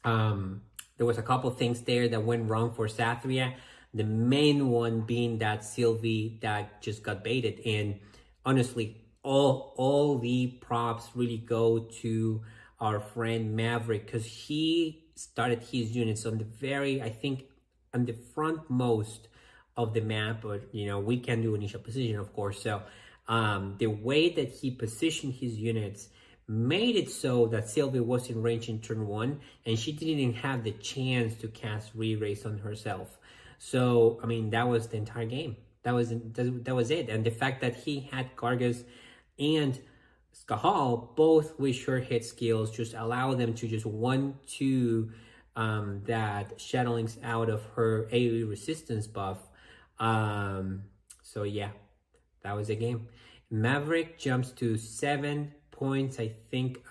There was a couple things there that went wrong for Xathria. The main one being that Sylvie that just got baited. And honestly, all the props really go to our friend Maverick, because he started his units on the very, I think, on the frontmost of the map. But, you know, we can do initial position, of course. So the way that he positioned his units made it so that Sylvie was in range in turn 1, and she didn't even have the chance to cast re-raise on herself. So, I mean, that was the entire game. that was it. And the fact that he had Kargas and Skahal both with short hit skills just allow them to just 1-2 that Shadow Links out of her AoE resistance buff. So yeah, that was the game. Maverick jumps to 7 points. I think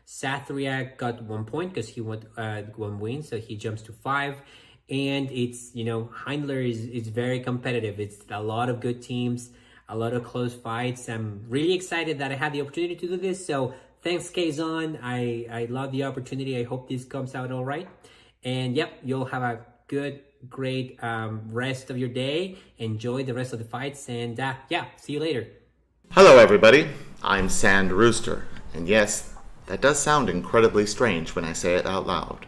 Xathria got 1 point because he won 1 win, so he jumps to 5. And it's, you know, Heindler is very competitive. It's a lot of good teams, a lot of close fights. I'm really excited that I had the opportunity to do this. So thanks, Kazon. I love the opportunity. I hope this comes out all right. And yep, you'll have a great rest of your day. Enjoy the rest of the fights. And yeah, see you later. Hello everybody, I'm Sand Rooster. And yes, that does sound incredibly strange when I say it out loud.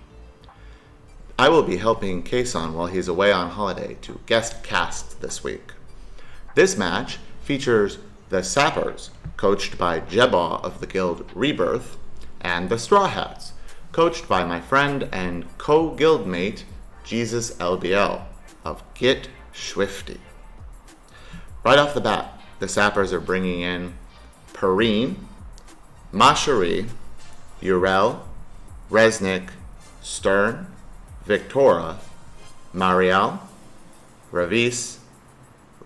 I will be helping Kason while he's away on holiday to guest cast this week. This match features the Sappers, coached by JEBAW of the guild Rebirth, and the Strawhats, coached by my friend and co-guildmate JesusLBL of Get Swifty. Right off the bat, the Sappers are bringing in Perrine, Mashari, Urel, Resnick, Stern, Victoria, Marielle, Ravis,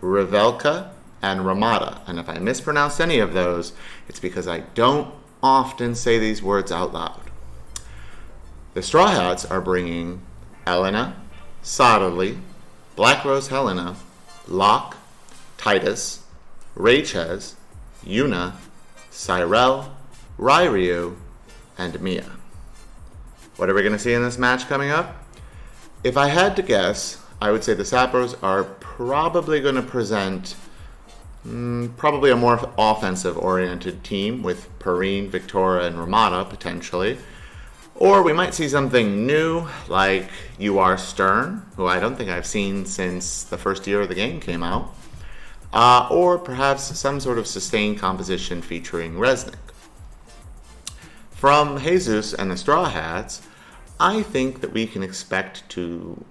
Revelka, and Ramada. And if I mispronounced any of those, it's because I don't often say these words out loud. The Straw Hats are bringing Elena, Soderly, Black Rose Helena, Locke, Titus, Raychez, Yuna, Cyrell, Ryryu, and Mia. What are we going to see in this match coming up? If I had to guess, I would say the Sappers are probably going to present probably a more offensive-oriented team with Perrine, Victoria, and Ramada, potentially. Or we might see something new, like UR Stern, who I don't think I've seen since the first year of the game came out. Or perhaps some sort of sustained composition featuring Resnick. From Jesus and the Straw Hats, I think that we can expect to...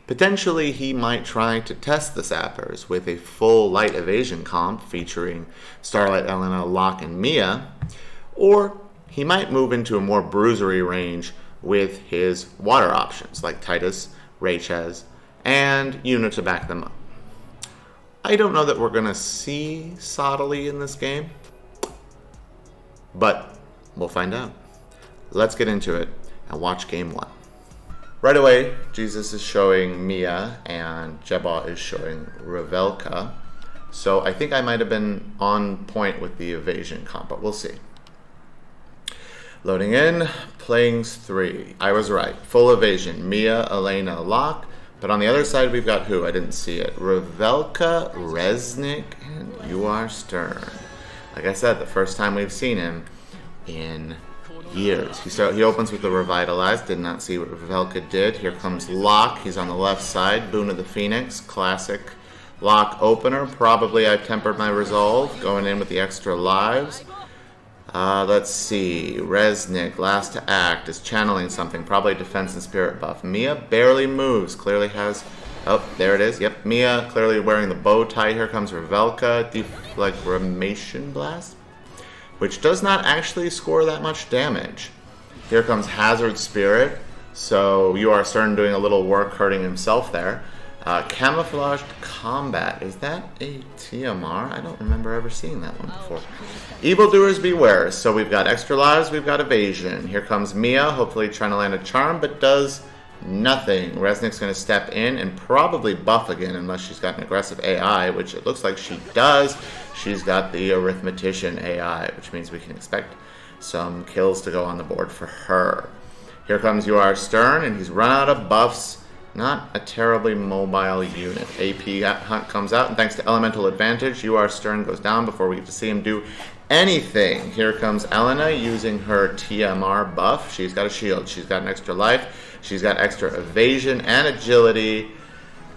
Potentially, he might try to test the Sappers with a full light evasion comp featuring Starlight, Elena, Locke, and Mia. Or he might move into a more bruisery range with his water options, like Titus, Raychez, and Yuna to back them up. I don't know that we're going to see Soderly in this game, but we'll find out. Let's get into it and watch game 1. Right away, Jesus is showing Mia and JEBAW is showing Revelka. So I think I might have been on point with the evasion comp, but we'll see. Loading in, playings 3. I was right. Full evasion. Mia, Elena, Locke. But on the other side, we've got who? I didn't see it. Revelka, Resnick, and UR Stern. Like I said, the first time we've seen him in years. He opens with the Revitalized. Did not see what Revelka did. Here comes Locke. He's on the left side. Boon of the Phoenix. Classic Locke opener. Probably I tempered my resolve. Going in with the extra lives. Let's see. Resnick, last to act, is channeling something. Probably defense and spirit buff. Mia barely moves. Clearly has... Oh, there it is. Yep, Mia clearly wearing the bow tie. Here comes Revelka. Deflagration Blast, which does not actually score that much damage. Here comes Hazard Spirit. So you are starting doing a little work hurting himself there. Camouflaged Combat. Is that a TMR? I don't remember ever seeing that one before. Evildoers Beware. So we've got extra lives, we've got evasion. Here comes Mia, hopefully trying to land a charm, but does nothing. Resnick's going to step in and probably buff again unless she's got an aggressive AI, which it looks like she does. She's got the Arithmetician AI, which means we can expect some kills to go on the board for her. Here comes UR Stern, and he's run out of buffs. Not a terribly mobile unit. AP Hunt comes out, and thanks to Elemental Advantage, UR Stern goes down before we get to see him do anything. Here comes Elena using her TMR buff. She's got a shield. She's got an extra life. She's got extra evasion and agility.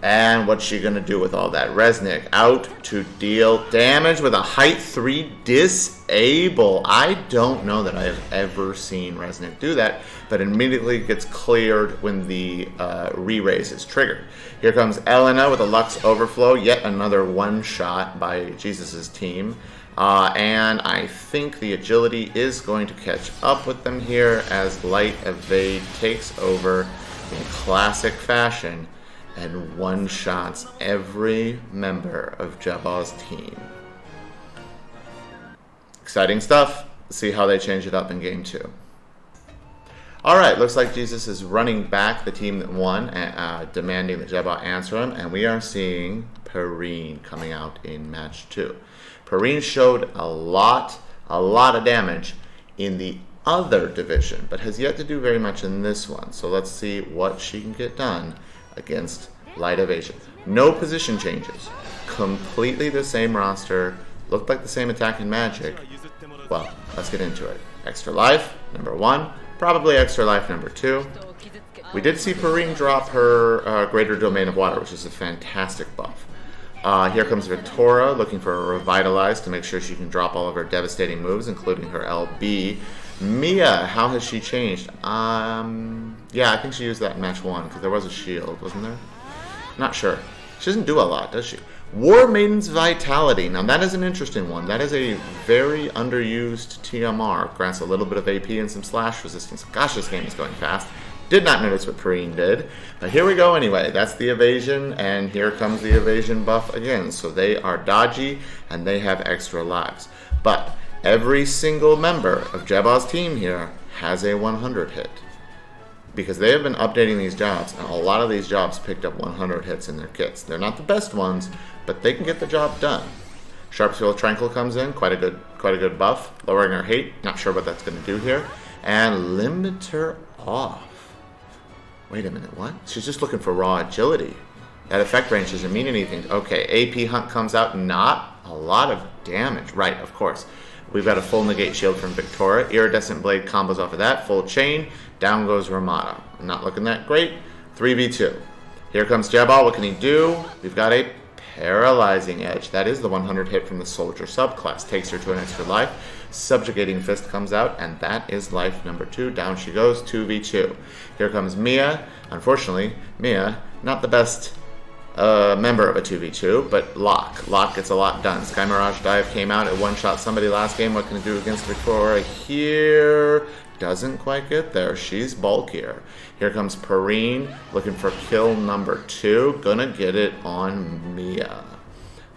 And what's she gonna do with all that? Resnick out to deal damage with a height 3 disable. I don't know that I have ever seen Resnick do that, but immediately gets cleared when the re-raise is triggered. Here comes Elena with a Lux Overflow, yet another one shot by Jesus' team. And I think the agility is going to catch up with them here as Light Evade takes over in classic fashion and one-shots every member of JEBAW's team. Exciting stuff. Let's see how they change it up in Game 2. Alright, looks like Jesus is running back the team that won, demanding that JEBAW answer him, and we are seeing Perrine coming out in Match 2. Perrine showed a lot of damage in the other division, but has yet to do very much in this one. So let's see what she can get done against Light Evasion. No position changes. Completely the same roster. Looked like the same attack and magic. Well, let's get into it. Extra life, number 1. Probably extra life, number 2. We did see Perrine drop her Greater Domain of Water, which is a fantastic buff. Here comes Victoria, looking for a Revitalize to make sure she can drop all of her devastating moves, including her LB. Mia, how has she changed? Yeah, I think she used that in Match 1, because there was a shield, wasn't there? Not sure. She doesn't do a lot, does she? War Maiden's Vitality. Now, that is an interesting one. That is a very underused TMR. Grants a little bit of AP and some slash resistance. Gosh, this game is going fast. Did not notice what Perrine did. But here we go anyway. That's the evasion, and here comes the evasion buff again. So they are dodgy, and they have extra lives. But every single member of JEBAW's team here has a 100 hit. Because they have been updating these jobs, and a lot of these jobs picked up 100 hits in their kits. They're not the best ones, but they can get the job done. Sharpsfield Tranquil comes in, quite a good buff, lowering her hate. Not sure what that's going to do here. And limit her off. Wait a minute, what? She's just looking for raw agility. That effect range doesn't mean anything. Okay, AP Hunt comes out, not a lot of damage. Right, of course. We've got a full negate shield from Victoria. Iridescent Blade combos off of that. Full chain. Down goes Ramada. Not looking that great. 3v2. Here comes JEBAW. What can he do? We've got a Paralyzing Edge. That is the 100 hit from the Soldier subclass. Takes her to an extra life. Subjugating Fist comes out, and that is life number 2. Down she goes. 2v2. Here comes Mia. Unfortunately, Mia, not the best member of a 2v2, but Locke gets a lot done. Sky Mirage Dive came out, it one-shot somebody last game. What can it do against Victoria here? Doesn't quite get there. She's bulkier. Here comes Perrine, looking for kill number 2. Gonna get it on Mia.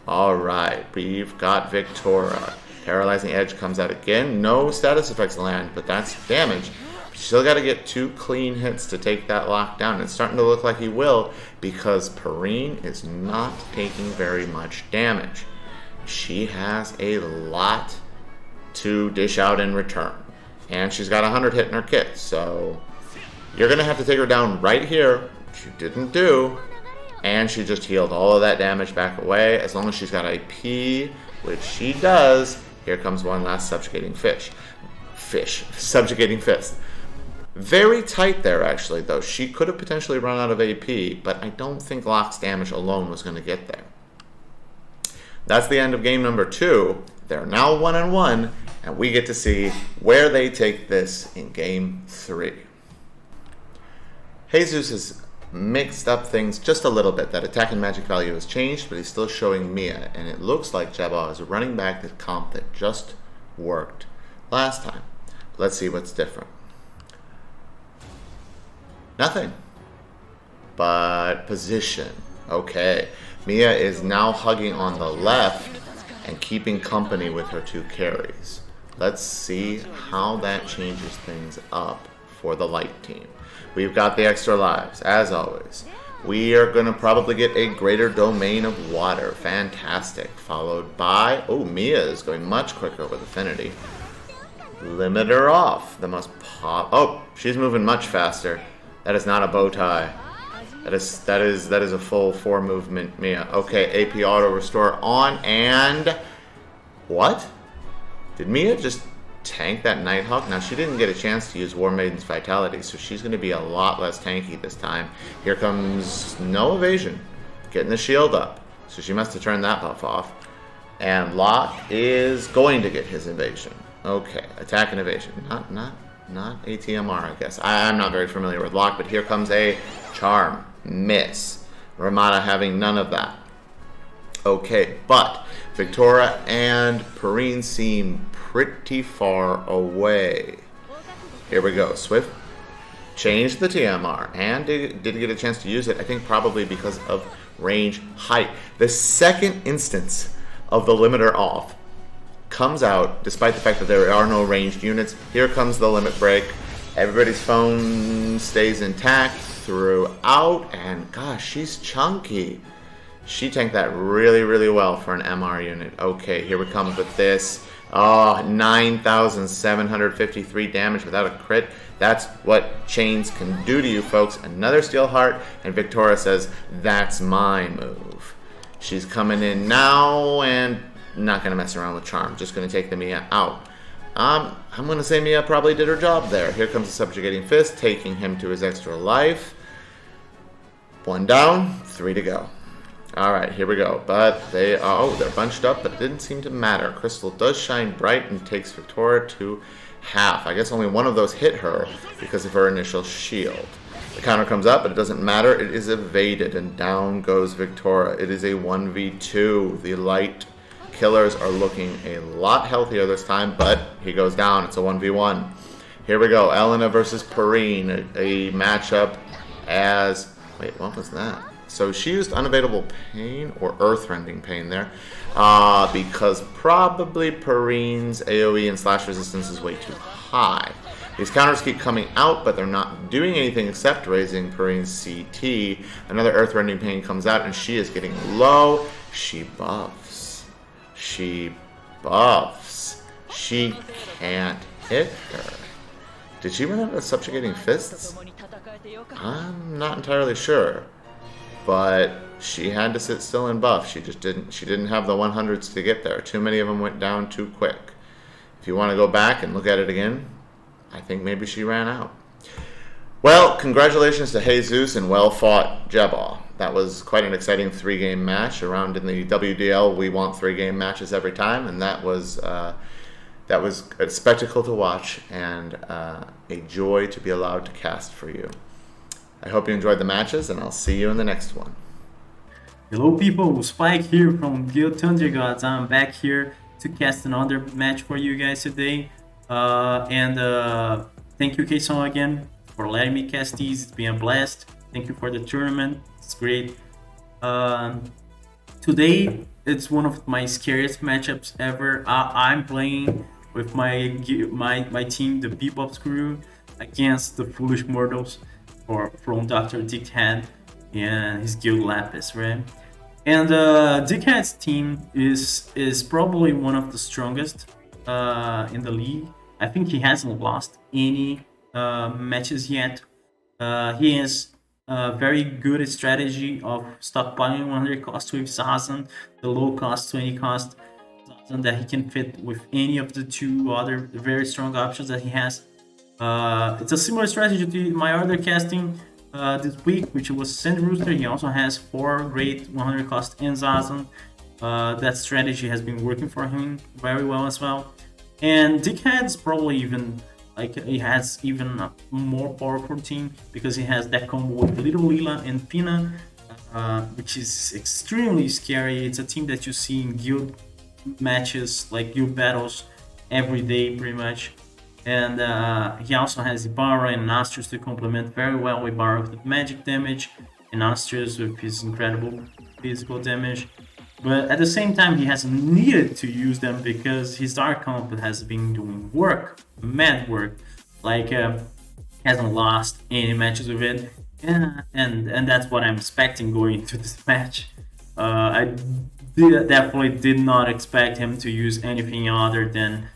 Alright, we've got Victoria. Paralyzing Edge comes out again. No status effects land, but that's damage. Still got to get 2 clean hits to take that lock down. It's starting to look like he will, because Perrine is not taking very much damage. She has a lot to dish out in return. And she's got 100 hit in her kit, so you're going to have to take her down right here, which you didn't do. And she just healed all of that damage back away. As long as she's got IP, which she does, here comes one last Subjugating Subjugating Fist. Very tight there, actually, though. She could have potentially run out of AP, but I don't think Locke's damage alone was going to get there. That's the end of game number 2. They're now 1-1, and we get to see where they take this in game 3. Jesus has mixed up things just a little bit. That attack and magic value has changed, but he's still showing Mia, and it looks like JEBAW is running back the comp that just worked last time. Let's see what's different. Nothing. But position. Okay. Mia is now hugging on the left and keeping company with her 2 carries. Let's see how that changes things up for the light team. We've got the extra lives, as always. We are going to probably get a Greater Domain of Water. Fantastic. Followed by... Oh, Mia is going much quicker with Affinity. Limit her off. The most pop... Oh, she's moving much faster. That is not a bow tie. That is a full 4 movement Mia. Okay, AP Auto Restore on, and... What? Did Mia just tank that Nighthawk? Now, she didn't get a chance to use War Maiden's Vitality, so she's going to be a lot less tanky this time. Here comes no evasion. getting the shield up. So she must have turned that buff off. And Locke is going to get his evasion. Okay, attack and evasion. Not ATMR, I guess. I'm not very familiar with Locke, but here comes a charm. Miss. Ramada having none of that. Okay, but Victoria and Perrine seem pretty far away. Here we go. Swift changed the TMR and did get a chance to use it, I think probably because of range height. The second instance of the limiter off comes out despite the fact that there are no ranged units. Here comes the limit break. Everybody's phone stays intact throughout, and gosh, she's chunky. She tanked that really, really well for an MR unit. Okay, here we come with this. Oh, 9,753 damage without a crit. That's what chains can do to you, folks. Another steel heart, and Victoria says, that's my move. She's coming in now, and not going to mess around with charm. Just going to take the Mia out. I'm going to say Mia probably did her job there. Here comes the subjugating fist, taking him to his extra life. 1 down, 3 to go. Alright, here we go. But they're bunched up, but it didn't seem to matter. Crystal does shine bright and takes Victoria to half. I guess only one of those hit her because of her initial shield. The counter comes up, but it doesn't matter. It is evaded, and down goes Victoria. It is a 1v2. The light killers are looking a lot healthier this time, but he goes down. It's a 1v1. Here we go. Elena versus Perrine. A matchup as... Wait, what was that? So she used Unavailable Pain or Earthrending Pain there because probably Perrine's AoE and slash resistance is way too high. These counters keep coming out, but they're not doing anything except raising Perrine's CT. Another Earthrending Pain comes out, and she is getting low. She buffs. She buffs. She can't hit her. Did she run out of Subjugating Fists? I'm not entirely sure. But she had to sit still and buff. She didn't have the 100s to get there. Too many of them went down too quick. If you want to go back and look at it again, I think maybe she ran out. Well, congratulations to Jesus and well-fought JEBAW. That was quite an exciting 3-game match. Around in the WDL, we want 3-game matches every time, and that was a spectacle to watch and a joy to be allowed to cast for you. I hope you enjoyed the matches, and I'll see you in the next one. Hello people, Spike here from Guild Thunder Gods. I'm back here to cast another match for you guys today. Thank you Kason again for letting me cast these. It's been a blast. Thank you for the tournament. It's great. Today it's one of my scariest matchups ever. I'm playing with my team, the Bebop crew, against the Foolish Mortals from Dr. Dickhead and his guild Lapis, right? And Dickhead's team is probably one of the strongest in the league. I think he hasn't lost any matches yet. He has a very good strategy of stockpiling 100 cost with Zazan, the low cost 20 cost Zazan that he can fit with any of the 2 other very strong options that he has. It's a similar strategy to my other casting this week, which was Sandrock. He also has 4 great 100 cost in Zazan. That strategy has been working for him very well as well. And Dickhead's probably even he has even a more powerful team because he has that combo with Little Lila and Fina, which is extremely scary. It's a team that you see in guild matches, like guild battles, every day pretty much. And he also has Ibarra and Nastrius to complement very well. Ibarra with the magic damage and Nastrius with his incredible physical damage. But at the same time, he hasn't needed to use them because his Dark Comp has been doing work, mad work. Hasn't lost any matches with it. And that's what I'm expecting going into this match. I definitely did not expect him to use anything other than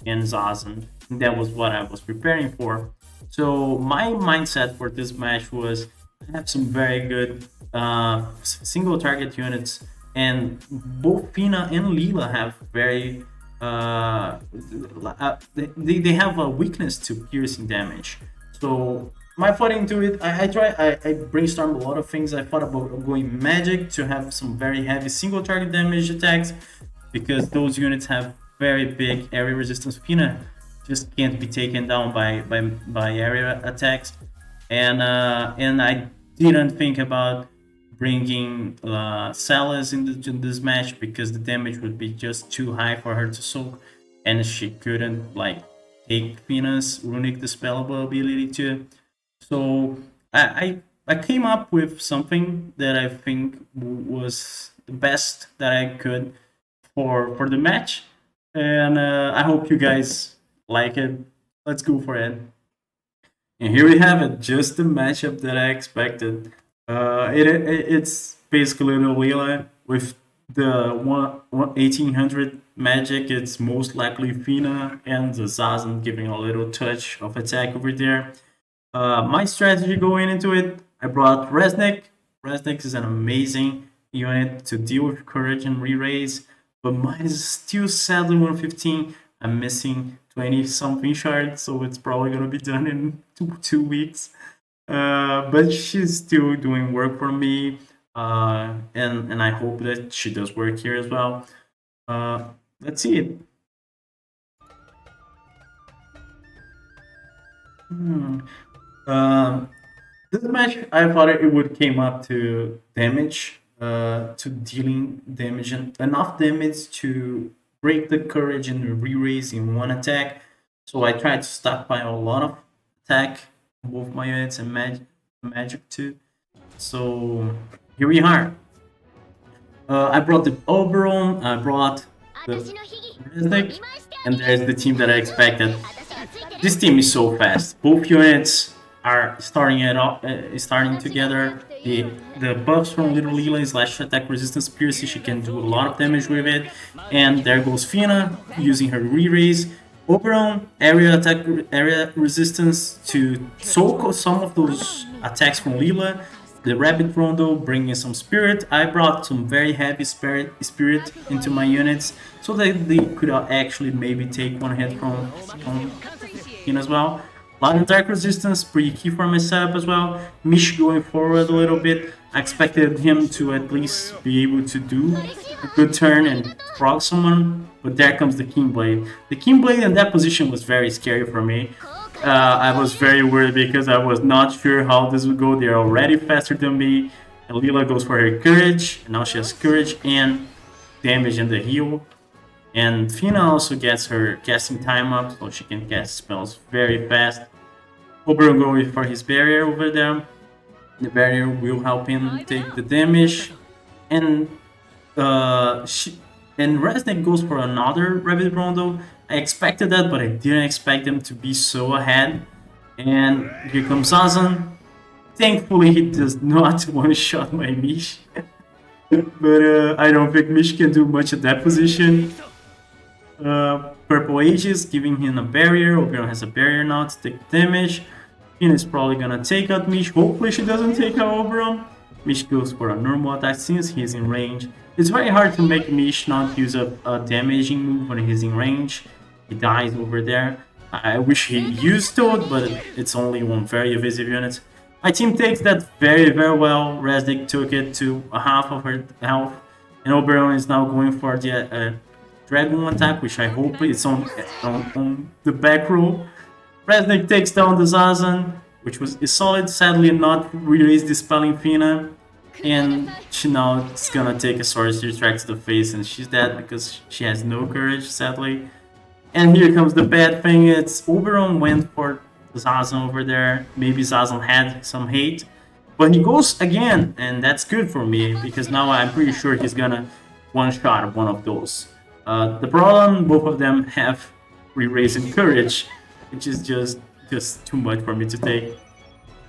and Zazan. That was what I was preparing for. So my mindset for this match was I have some very good single target units, and both Fina and Lila have very they have a weakness to piercing damage. So my thought into it, I brainstormed a lot of things. I thought about going magic to have some very heavy single target damage attacks, because those units have very big area resistance. Fina just can't be taken down by area attacks, and I didn't think about bringing Salas in this match, because the damage would be just too high for her to soak, and she couldn't like take Fina's runic dispellable ability too. So I came up with something that I think was the best that I could for the match, and I hope you guys like it. Let's go for it. And here we have it, just the matchup that I expected. It's basically the Leela with the 1800 magic. It's most likely Fina and the Zazen giving a little touch of attack over there. My strategy going into it, I brought Resnick. Resnick is an amazing unit to deal with courage and re-raise, but mine is still sadly 115. I'm missing 20 something shards, so it's probably gonna be done in two weeks. But she's still doing work for me, and I hope that she does work here as well. Let's see it. This match, I thought it would came up to damage, to dealing damage, and enough damage to break the courage and re-raise in one attack. So I tried to stockpile a lot of attack, both my units and magic too. So here we are. I brought the Oberon, I brought the Resnick, and there's the team that I expected. This team is so fast. Both units are starting together. The buffs from Little Leela slash attack resistance pierce, she can do a lot of damage with it. And there goes Fina using her re-raise. Oberon area resistance to soak some of those attacks from Leela. The Rabbit Rondo bringing some spirit. I brought some very heavy spirit into my units so that they could actually maybe take one hit from Fina as well. Light and Dark resistance, pretty key for my setup as well. Mish going forward a little bit. I expected him to at least be able to do a good turn and frog someone, but there comes the Kingblade. The Kingblade in that position was very scary for me. I was very worried because I was not sure how this would go. They're already faster than me. And Leela goes for her courage, and now she has courage and damage in the heal. And Fina also gets her casting time up, so she can cast spells very fast. Oberon going for his barrier over there. The barrier will help him take the damage. And Resnick goes for another Rabbit Rondo. I expected that, but I didn't expect them to be so ahead. And here comes Zazen. Thankfully, he does not one-shot my Mish. But I don't think Mish can do much at that position. Purple Aegis giving him a barrier. Oberon has a barrier now to take damage. Fina is probably gonna take out Mish. Hopefully she doesn't take out Oberon. Mish goes for a normal attack since he's in range. It's very hard to make Mish not use a damaging move when he's in range. He dies over there. I wish he used Toad, but it's only one very evasive unit. My team takes that very, very well. Resnick took it to a half of her health. And Oberon is now going for the Dragon attack, which I hope is on the back row. Resnick takes down the Zazen, which is solid. Sadly, not really dispelling Fina. And she now is gonna take a Sorcery Strike to the face, and she's dead because she has no courage, sadly. And here comes the bad thing, it's Oberon went for Zazen over there. Maybe Zazen had some hate, but he goes again, and that's good for me, because now I'm pretty sure he's gonna one-shot one of those. The problem, both of them have re-raising courage, which is just too much for me to take.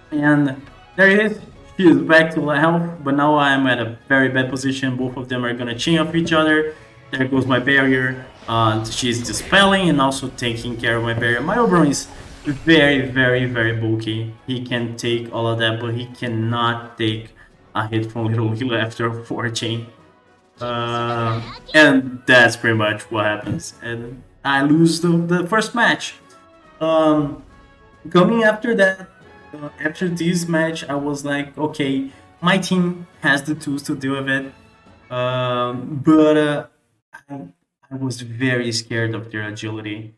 And there it is. She is back to health, but now I'm at a very bad position. Both of them are gonna chain off each other. There goes my barrier. She's dispelling and also taking care of my barrier. My Oberon is very, very, very bulky. He can take all of that, but he cannot take a hit from Little Leela after 4 chain. And that's pretty much what happens. And I lose the first match. Coming after that, after this match, I was like, okay, my team has the tools to deal with it, but I was very scared of their agility.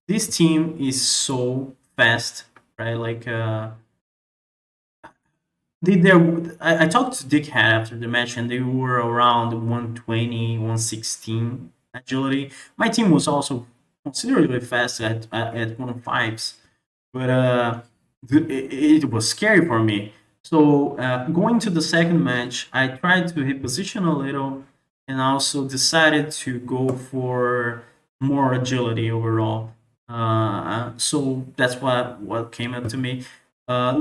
This team is so fast, right? Like I talked to Dickhead after the match, and they were around 120, 116 agility. My team was also considerably fast at 105s, but it was scary for me. So going to the second match, I tried to reposition a little, and also decided to go for more agility overall. So that's what came up to me.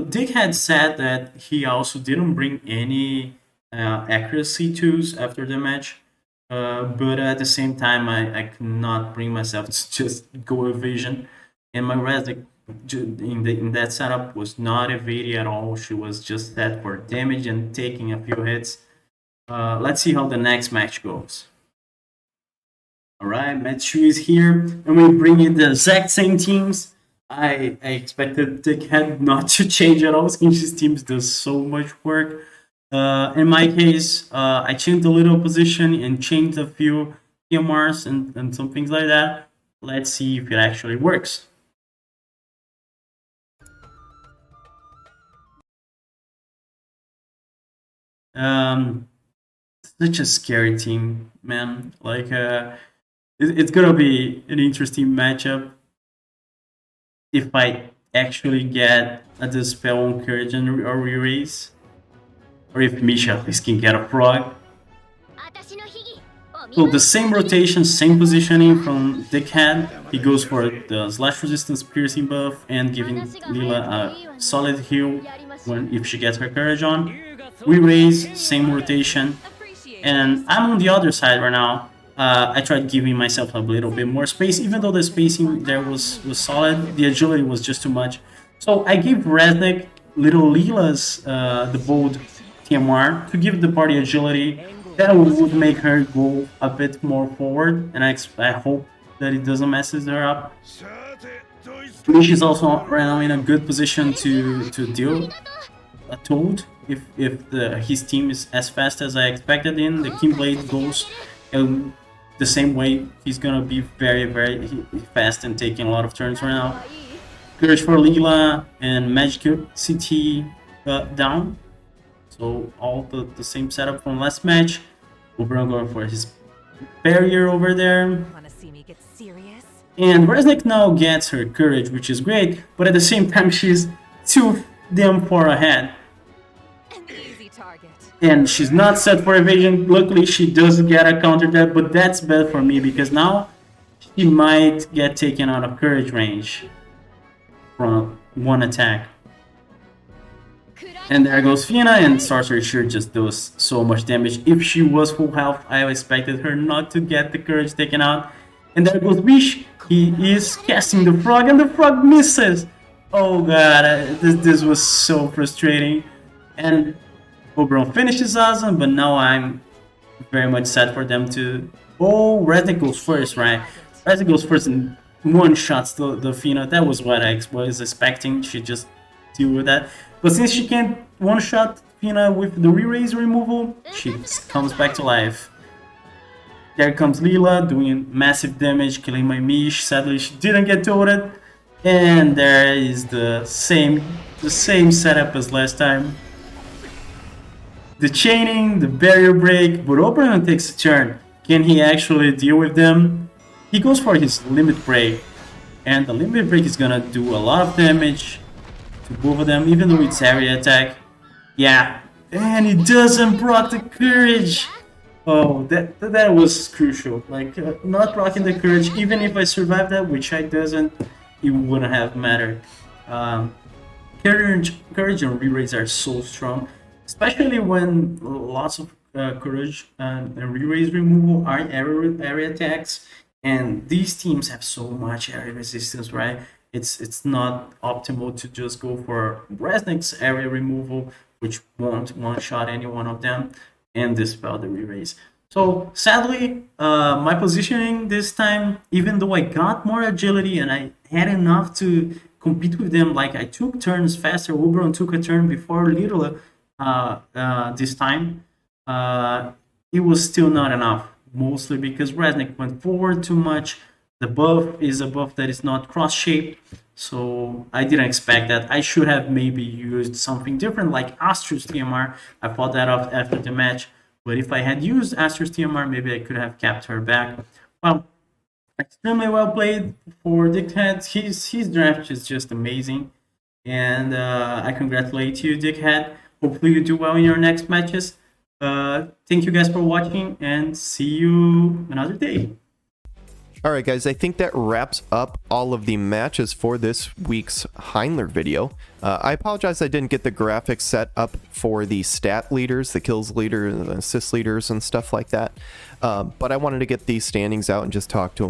Dick had said that he also didn't bring any accuracy tools after the match, but at the same time, I could not bring myself to just go evasion, and my Razak in that setup was not evading at all. She was just set for damage and taking a few hits. Let's see how the next match goes. Alright, match 2 is here, and we bring in the exact same teams. I expected Dickhead not to change at all since his teams does so much work. In my case, I changed a little position and changed a few PMRs and some things like that. Let's see if it actually works. Such a scary team, man. Like, it's gonna be an interesting matchup if I actually get a Dispel on Courage and or Re-Raise, or if Misha at least can get a Frog. So the same rotation, same positioning from Dickhead. He goes for the slash resistance piercing buff and giving Lila a solid heal if she gets her courage on. Re-Raise, same rotation. And I'm on the other side right now. I tried giving myself a little bit more space, even though the spacing there was solid. The agility was just too much. So I gave Resnick little Lila's the bold TMR to give the party agility. That would make her go a bit more forward, and I hope that it doesn't messes her up. Mish is also right now in a good position to deal a Toad if his team is as fast as I expected in. The Kingblade goes the same way. He's gonna be very, very fast and taking a lot of turns right now. Courage for Lila and Magic CT down. So all the same setup from last match. Oberon going for his barrier over there. Wanna see me get serious? And Resnick now gets her courage, which is great, but at the same time she's too damn far ahead. An easy target. And she's not set for evasion. Luckily she does get a counter that, but that's bad for me because now she might get taken out of courage range from one attack. And there goes Fina, and Sorcery Shield just does so much damage. If she was full health, I expected her not to get the courage taken out. And there goes Wish. He is casting the frog, and the frog misses. Oh god, this was so frustrating. And Oberon finishes awesome, but now I'm very much sad for them to... Oh, Resnick goes first, right? Resnick goes first and one-shots the Fina. That was what I was expecting. She just deal with that. But since she can't one-shot Fina with the Re-Raise removal, she comes back to life. There comes Lila doing massive damage, killing my Mish. Sadly, she didn't get toted. And there is the same setup as last time. The chaining, the barrier break, but Oberon takes a turn. Can he actually deal with them? He goes for his limit break. And the limit break is gonna do a lot of damage to both of them, even though it's area attack. Yeah, and it doesn't proc the courage. Oh, that was crucial. Like not proccing the courage, even if I survived that, which I doesn't, it wouldn't have mattered. Courage and Re-Raise are so strong, especially when lots of courage and Re-Raise removal are area attacks, and these teams have so much area resistance, right? It's not optimal to just go for Resnick's area removal, which won't one-shot any one of them, and dispel the Re-Raise. So sadly, my positioning this time, even though I got more agility and I had enough to compete with them. Like I took turns faster. Oberon took a turn before Little this time. It was still not enough, mostly because Resnick went forward too much. The buff is a buff that is not cross-shaped, so I didn't expect that. I should have maybe used something different, like Astra's TMR. I thought that off after the match, but if I had used Astra's TMR, maybe I could have kept her back. Well, extremely well played for Dickhead. His draft is just amazing, and I congratulate you, Dickhead. Hopefully you do well in your next matches. Thank you guys for watching, and see you another day. All right, guys, I think that wraps up all of the matches for this week's Heindler video. I apologize I didn't get the graphics set up for the stat leaders, the kills leader, and the assist leaders and stuff like that. But I wanted to get these standings out and just talk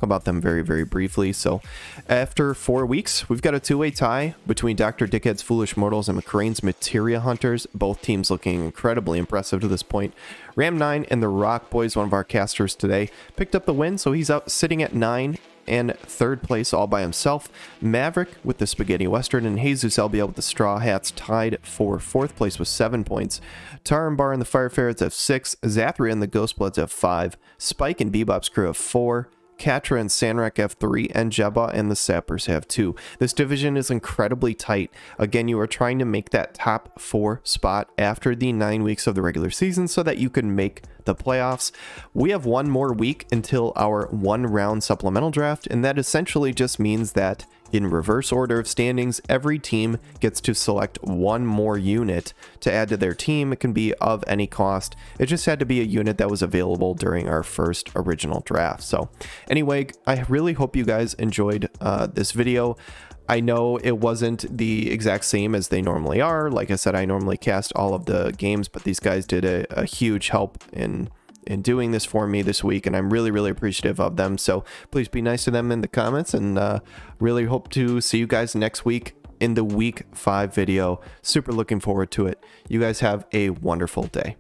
about them very, very briefly. So after 4 weeks, we've got a two-way tie between Dr. Dickhead's Foolish Mortals and MacRain's Materia Hunters. Both teams looking incredibly impressive to this point. Ram9 and the Rock Boys, one of our casters today, picked up the win, so he's out sitting at 9 and third place all by himself. Maverick with the Spaghetti Western and JesusLBL with the Strawhats tied for fourth place with 7 points. Turambar and the Ferrets have 6, Xathria and the Ghostbloods have 5, Spike and Bebop's crew have 4, Catrah and Sandrock have 3, and JEBAW and the Sappers have 2. This division is incredibly tight. Again, you are trying to make that top 4 spot after the 9 weeks of the regular season so that you can make the playoffs. We have one more week until our 1-round supplemental draft, and that essentially just means that in reverse order of standings, every team gets to select one more unit to add to their team. It can be of any cost. It just had to be a unit that was available during our first original draft. So anyway, I really hope you guys enjoyed this video. I know it wasn't the exact same as they normally are. Like I said, I normally cast all of the games, but these guys did a huge help in doing this for me this week, and I'm really, really appreciative of them. So please be nice to them in the comments, and really hope to see you guys next week in the week 5 video. Super looking forward to it. You guys have a wonderful day.